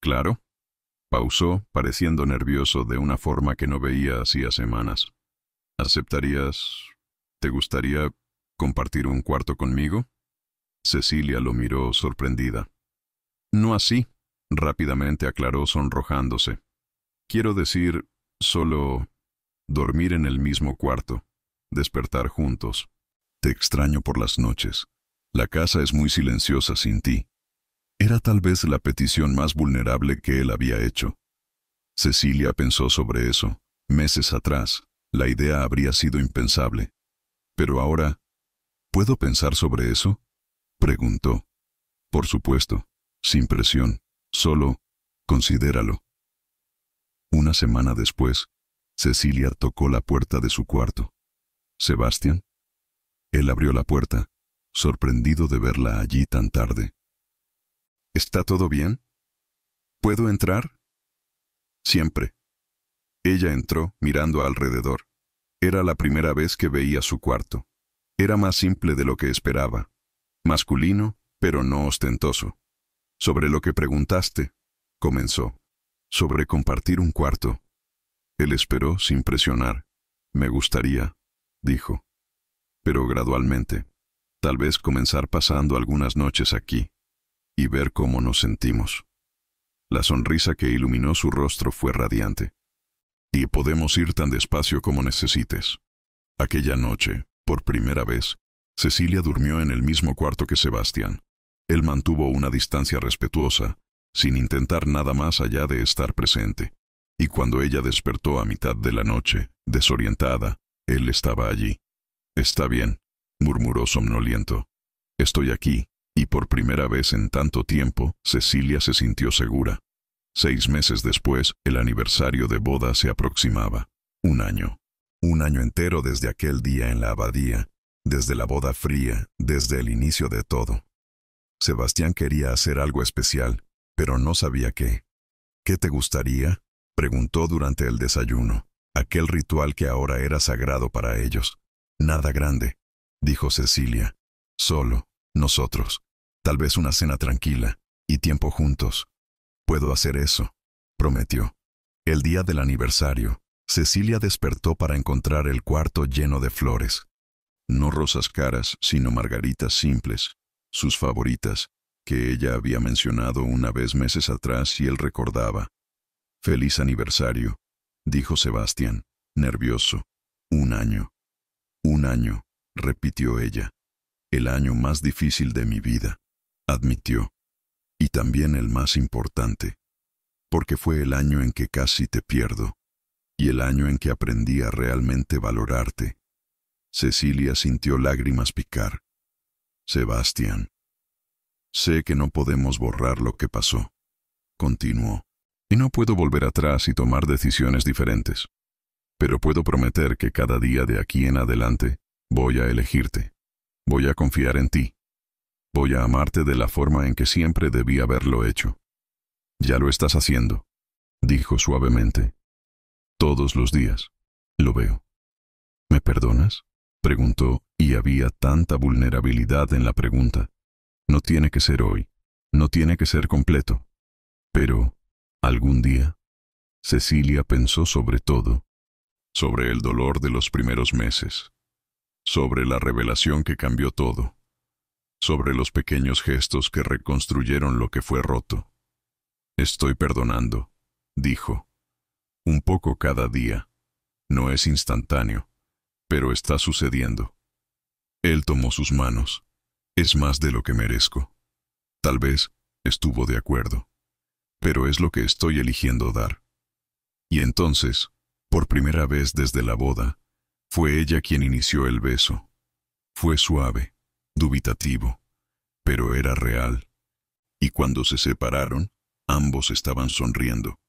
«Claro». Pausó, pareciendo nervioso de una forma que no veía hacía semanas. ¿Te gustaría compartir un cuarto conmigo?» Cecilia lo miró sorprendida. «No así», rápidamente aclaró sonrojándose. «Quiero decir, solo dormir en el mismo cuarto, despertar juntos. Te extraño por las noches. La casa es muy silenciosa sin ti. Era tal vez la petición más vulnerable que él había hecho. Cecilia pensó sobre eso. Meses atrás, la idea habría sido impensable. Pero ahora, ¿puedo pensar sobre eso?, preguntó. Por supuesto, sin presión, solo, considéralo. Una semana después, Cecilia tocó la puerta de su cuarto. ¿Sebastián? Él abrió la puerta, sorprendido de verla allí tan tarde. ¿Está todo bien? ¿Puedo entrar? Siempre. Ella entró, mirando alrededor. Era la primera vez que veía su cuarto. Era más simple de lo que esperaba. Masculino, pero no ostentoso. Sobre lo que preguntaste, comenzó. Sobre compartir un cuarto. Él esperó sin presionar. Me gustaría, dijo. Pero gradualmente. Tal vez comenzar pasando algunas noches aquí. Y ver cómo nos sentimos. La sonrisa que iluminó su rostro fue radiante. Y podemos ir tan despacio como necesites. Aquella noche, por primera vez, Cecilia durmió en el mismo cuarto que Sebastián. Él mantuvo una distancia respetuosa, sin intentar nada más allá de estar presente. Y cuando ella despertó a mitad de la noche, desorientada, él estaba allí. «Está bien», murmuró somnoliento. «Estoy aquí», y por primera vez en tanto tiempo, Cecilia se sintió segura. 6 meses después, el aniversario de boda se aproximaba. 1 año. 1 año entero desde aquel día en la abadía, desde la boda fría, desde el inicio de todo. Sebastián quería hacer algo especial, pero no sabía qué. «¿Qué te gustaría?», preguntó durante el desayuno, aquel ritual que ahora era sagrado para ellos. «Nada grande», dijo Cecilia. «Solo, nosotros. Tal vez una cena tranquila, y tiempo juntos». «Puedo hacer eso», prometió. El día del aniversario, Cecilia despertó para encontrar el cuarto lleno de flores. No rosas caras, sino margaritas simples, sus favoritas, que ella había mencionado una vez meses atrás y él recordaba. «Feliz aniversario», dijo Sebastián, nervioso. 1 año. 1 año, repitió ella. «El año más difícil de mi vida», admitió. «Y también el más importante. Porque fue el año en que casi te pierdo. Y el año en que aprendí a realmente valorarte». Cecilia sintió lágrimas picar. «Sebastián. Sé que no podemos borrar lo que pasó», continuó. «Y no puedo volver atrás y tomar decisiones diferentes. Pero puedo prometer que cada día de aquí en adelante voy a elegirte. Voy a confiar en ti. Voy a amarte de la forma en que siempre debí haberlo hecho». «Ya lo estás haciendo», dijo suavemente. «Todos los días. Lo veo». «¿Me perdonas?», preguntó, y había tanta vulnerabilidad en la pregunta. «No tiene que ser hoy. No tiene que ser completo. Pero, algún día». Cecilia pensó sobre todo. Sobre el dolor de los primeros meses. Sobre la revelación que cambió todo. Sobre los pequeños gestos que reconstruyeron lo que fue roto. «Estoy perdonando», dijo. «Un poco cada día. No es instantáneo, pero está sucediendo». Él tomó sus manos. «Es más de lo que merezco». Tal vez estuvo de acuerdo. «Pero es lo que estoy eligiendo dar». Y entonces, por primera vez desde la boda, fue ella quien inició el beso. Fue suave, dubitativo, pero era real. Y cuando se separaron, ambos estaban sonriendo.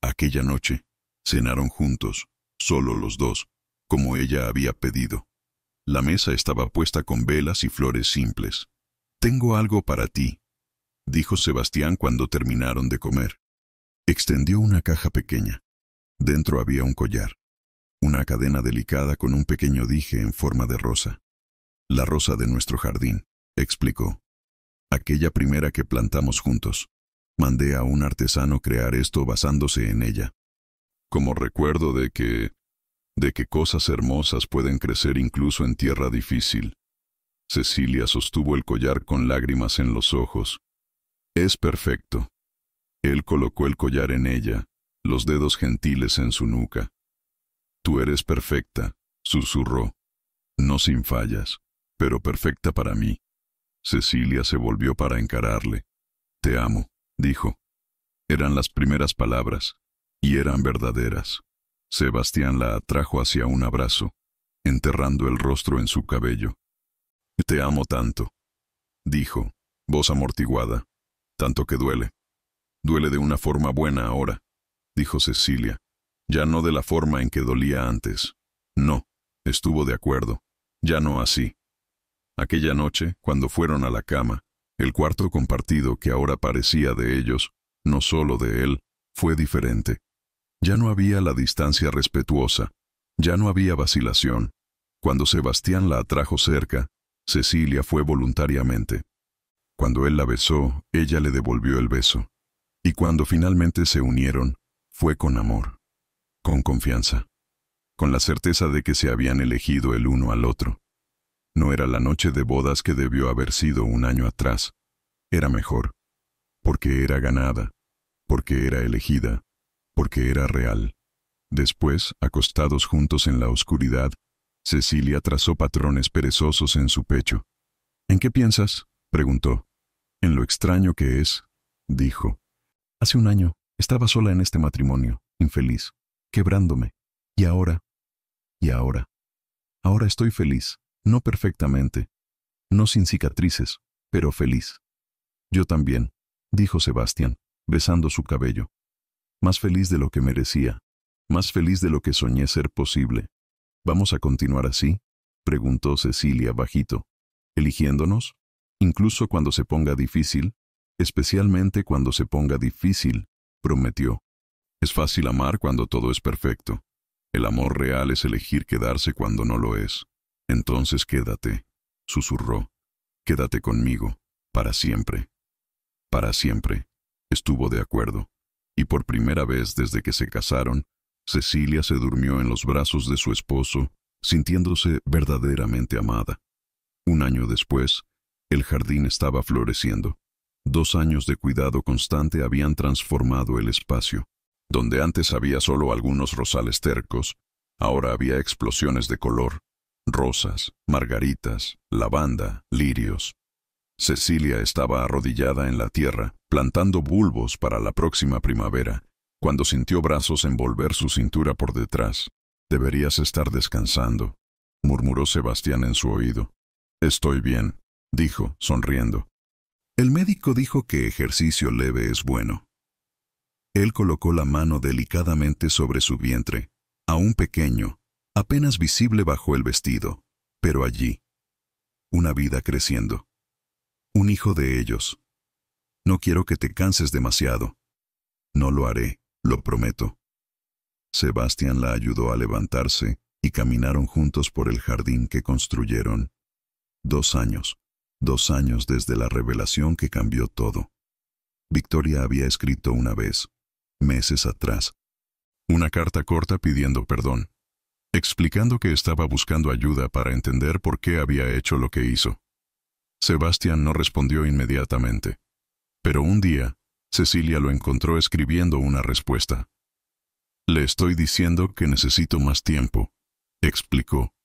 Aquella noche, cenaron juntos, solo los dos, como ella había pedido. La mesa estaba puesta con velas y flores simples. «Tengo algo para ti», dijo Sebastián cuando terminaron de comer. Extendió una caja pequeña. Dentro había un collar. Una cadena delicada con un pequeño dije en forma de rosa. «La rosa de nuestro jardín», explicó. «Aquella primera que plantamos juntos. Mandé a un artesano crear esto basándose en ella. Como recuerdo de que cosas hermosas pueden crecer incluso en tierra difícil». Cecilia sostuvo el collar con lágrimas en los ojos. «Es perfecto». Él colocó el collar en ella, los dedos gentiles en su nuca. «Tú eres perfecta», susurró. «No sin fallas, pero perfecta para mí». Cecilia se volvió para encararle. «Te amo», dijo. Eran las primeras palabras, y eran verdaderas. Sebastián la atrajo hacia un abrazo, enterrando el rostro en su cabello. «Te amo tanto», dijo, voz amortiguada, «tanto que duele. Duele de una forma buena ahora», dijo Cecilia, «ya no de la forma en que dolía antes. No, estuvo de acuerdo, ya no así». Aquella noche, cuando fueron a la cama, el cuarto compartido que ahora parecía de ellos, no solo de él, fue diferente. Ya no había la distancia respetuosa, ya no había vacilación. Cuando Sebastián la atrajo cerca, Cecilia fue voluntariamente. Cuando él la besó, ella le devolvió el beso. Y cuando finalmente se unieron, fue con amor, con confianza, con la certeza de que se habían elegido el uno al otro. No era la noche de bodas que debió haber sido un año atrás. Era mejor, porque era ganada, porque era elegida, porque era real. Después, acostados juntos en la oscuridad, Cecilia trazó patrones perezosos en su pecho. «¿En qué piensas?», preguntó. «En lo extraño que es», dijo. «Hace un año estaba sola en este matrimonio, infeliz, quebrándome. Y ahora, ahora estoy feliz, no perfectamente, no sin cicatrices, pero feliz». «Yo también», dijo Sebastián, besando su cabello. «Más feliz de lo que merecía, más feliz de lo que soñé ser posible». «¿Vamos a continuar así?», preguntó Cecilia bajito. «¿Eligiéndonos? Incluso cuando se ponga difícil, especialmente cuando se ponga difícil», prometió. «Es fácil amar cuando todo es perfecto. El amor real es elegir quedarse cuando no lo es. Entonces quédate», susurró. «Quédate conmigo, para siempre». Para siempre. Estuvo de acuerdo. Y por primera vez desde que se casaron, Cecilia se durmió en los brazos de su esposo, sintiéndose verdaderamente amada. Un año después, el jardín estaba floreciendo. 2 años de cuidado constante habían transformado el espacio. Donde antes había solo algunos rosales tercos, ahora había explosiones de color: rosas, margaritas, lavanda, lirios. Cecilia estaba arrodillada en la tierra, plantando bulbos para la próxima primavera, cuando sintió brazos envolver su cintura por detrás. «Deberías estar descansando», murmuró Sebastián en su oído. «Estoy bien», dijo, sonriendo. «El médico dijo que ejercicio leve es bueno». Él colocó la mano delicadamente sobre su vientre, aún pequeño, apenas visible bajo el vestido, pero allí. Una vida creciendo. Un hijo de ellos. «No quiero que te canses demasiado». «No lo haré, lo prometo». Sebastián la ayudó a levantarse y caminaron juntos por el jardín que construyeron. 2 años. 2 años desde la revelación que cambió todo. Victoria había escrito una vez, meses atrás, una carta corta pidiendo perdón, explicando que estaba buscando ayuda para entender por qué había hecho lo que hizo. Sebastián no respondió inmediatamente, pero un día, Cecilia lo encontró escribiendo una respuesta. «Le estoy diciendo que necesito más tiempo», explicó,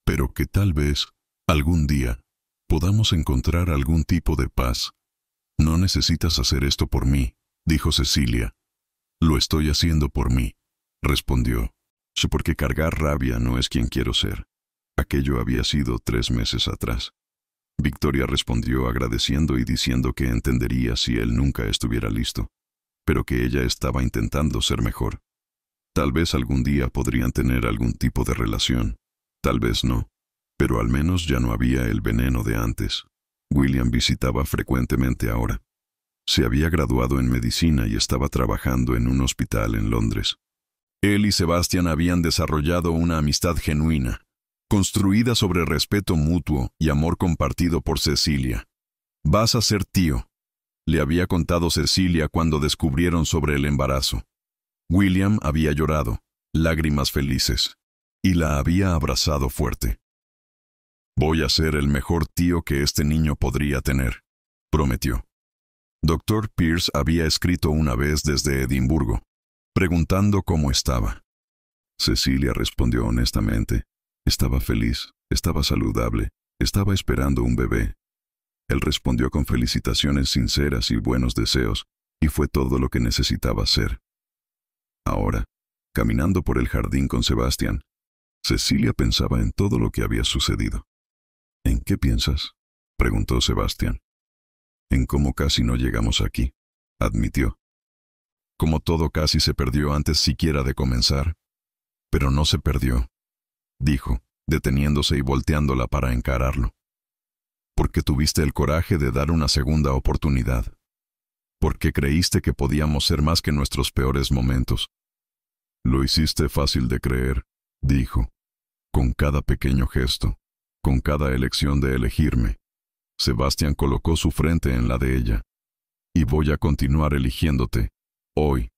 «pero que tal vez, algún día, podamos encontrar algún tipo de paz». «No necesitas hacer esto por mí», dijo Cecilia. «Lo estoy haciendo por mí», respondió. «Sí, porque cargar rabia no es quien quiero ser». Aquello había sido 3 meses atrás. Victoria respondió agradeciendo y diciendo que entendería si él nunca estuviera listo, pero que ella estaba intentando ser mejor. Tal vez algún día podrían tener algún tipo de relación, tal vez no, pero al menos ya no había el veneno de antes. William visitaba frecuentemente ahora. Se había graduado en medicina y estaba trabajando en un hospital en Londres. Él y Sebastián habían desarrollado una amistad genuina, construida sobre respeto mutuo y amor compartido por Cecilia. «Vas a ser tío», le había contado Cecilia cuando descubrieron sobre el embarazo. William había llorado, lágrimas felices, y la había abrazado fuerte. «Voy a ser el mejor tío que este niño podría tener», prometió. Dr. Pierce había escrito una vez desde Edimburgo, preguntando cómo estaba. Cecilia respondió honestamente. Estaba feliz, estaba saludable, estaba esperando un bebé. Él respondió con felicitaciones sinceras y buenos deseos, y fue todo lo que necesitaba ser. Ahora, caminando por el jardín con Sebastián, Cecilia pensaba en todo lo que había sucedido. ¿En qué piensas?, preguntó Sebastián. En cómo casi no llegamos aquí, admitió. Como todo casi se perdió antes siquiera de comenzar. Pero no se perdió, dijo, deteniéndose y volteándola para encararlo. Porque tuviste el coraje de dar una segunda oportunidad. Porque creíste que podíamos ser más que nuestros peores momentos. Lo hiciste fácil de creer, dijo, con cada pequeño gesto, con cada elección de elegirme. Sebastián colocó su frente en la de ella. Y voy a continuar eligiéndote, hoy,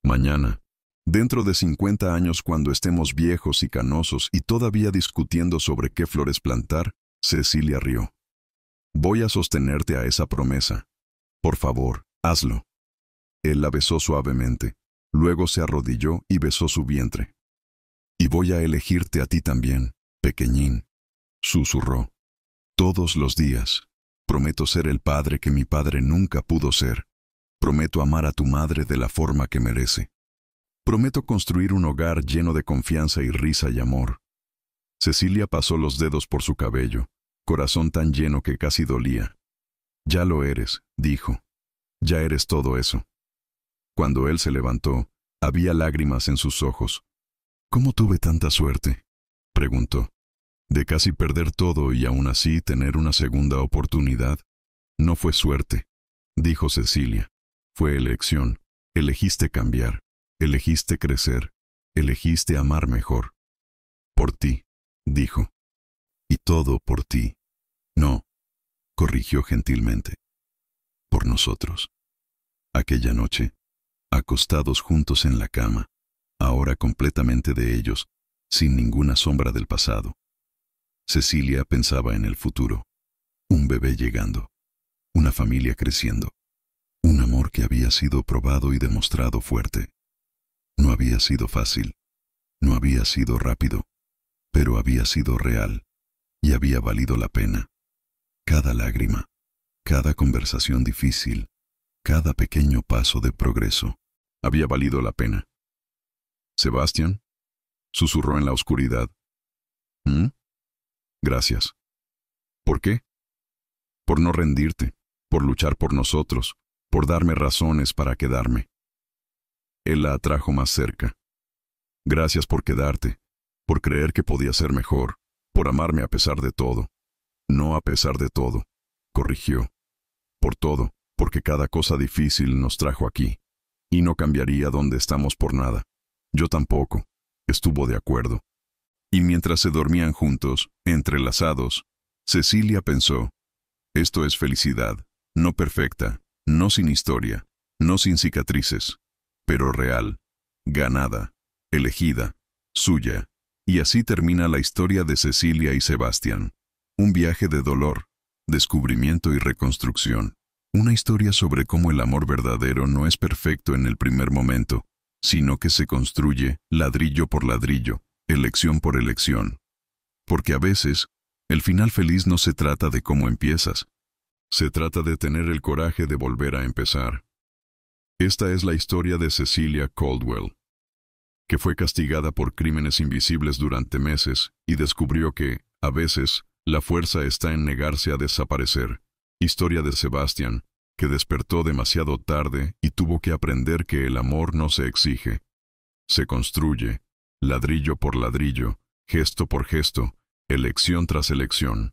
mañana, dentro de 50 años cuando estemos viejos y canosos y todavía discutiendo sobre qué flores plantar. Cecilia rió. Voy a sostenerte a esa promesa. Por favor, hazlo. Él la besó suavemente, luego se arrodilló y besó su vientre. Y voy a elegirte a ti también, pequeñín, susurró. Todos los días. Prometo ser el padre que mi padre nunca pudo ser. Prometo amar a tu madre de la forma que merece. Prometo construir un hogar lleno de confianza y risa y amor. Cecilia pasó los dedos por su cabello, corazón tan lleno que casi dolía. Ya lo eres, dijo. Ya eres todo eso. Cuando él se levantó, había lágrimas en sus ojos. ¿Cómo tuve tanta suerte?, preguntó. De casi perder todo y aún así tener una segunda oportunidad. No fue suerte, dijo Cecilia. Fue elección. Elegiste cambiar. Elegiste crecer. Elegiste amar mejor. Por ti, dijo. Y todo por ti. No, corrigió gentilmente. Por nosotros. Aquella noche, acostados juntos en la cama, ahora completamente de ellos, sin ninguna sombra del pasado. Cecilia pensaba en el futuro. Un bebé llegando. Una familia creciendo. Un amor que había sido probado y demostrado fuerte. No había sido fácil. No había sido rápido. Pero había sido real. Y había valido la pena. Cada lágrima. Cada conversación difícil. Cada pequeño paso de progreso. Había valido la pena. «¿Sebastián?», susurró en la oscuridad. «¿Mm? Gracias». «¿Por qué?». «Por no rendirte, por luchar por nosotros, por darme razones para quedarme». Él la atrajo más cerca. «Gracias por quedarte, por creer que podía ser mejor, por amarme a pesar de todo». «No a pesar de todo», corrigió. «Por todo, porque cada cosa difícil nos trajo aquí, y no cambiaría donde estamos por nada». «Yo tampoco», estuvo de acuerdo. Y mientras se dormían juntos, entrelazados, Cecilia pensó, esto es felicidad, no perfecta, no sin historia, no sin cicatrices, pero real, ganada, elegida, suya. Y así termina la historia de Cecilia y Sebastián. Un viaje de dolor, descubrimiento y reconstrucción. Una historia sobre cómo el amor verdadero no es perfecto en el primer momento, sino que se construye ladrillo por ladrillo, elección por elección. Porque a veces, el final feliz no se trata de cómo empiezas. Se trata de tener el coraje de volver a empezar. Esta es la historia de Cecilia Caldwell, que fue castigada por crímenes invisibles durante meses y descubrió que, a veces, la fuerza está en negarse a desaparecer. Historia de Sebastián, que despertó demasiado tarde y tuvo que aprender que el amor no se exige. Se construye, ladrillo por ladrillo, gesto por gesto, elección tras elección.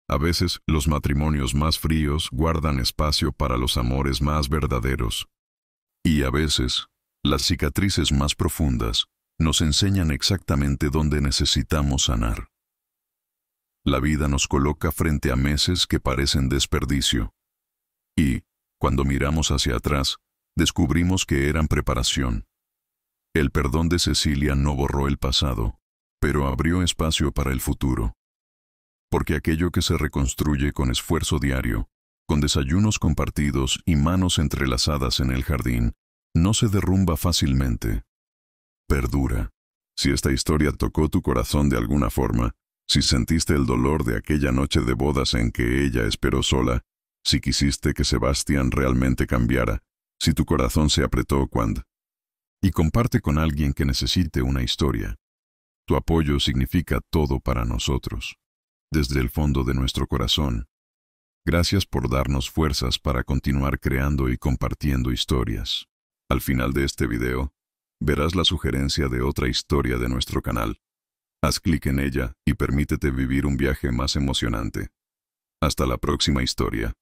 A veces, los matrimonios más fríos guardan espacio para los amores más verdaderos. Y a veces, las cicatrices más profundas nos enseñan exactamente dónde necesitamos sanar. La vida nos coloca frente a meses que parecen desperdicio. Y, cuando miramos hacia atrás, descubrimos que eran preparación. El perdón de Cecilia no borró el pasado, pero abrió espacio para el futuro. Porque aquello que se reconstruye con esfuerzo diario, con desayunos compartidos y manos entrelazadas en el jardín, no se derrumba fácilmente. Perdura. Si esta historia tocó tu corazón de alguna forma, si sentiste el dolor de aquella noche de bodas en que ella esperó sola, si quisiste que Sebastián realmente cambiara, si tu corazón se apretó cuando... Y comparte con alguien que necesite una historia. Tu apoyo significa todo para nosotros. Desde el fondo de nuestro corazón. Gracias por darnos fuerzas para continuar creando y compartiendo historias. Al final de este video, verás la sugerencia de otra historia de nuestro canal. Haz clic en ella y permítete vivir un viaje más emocionante. Hasta la próxima historia.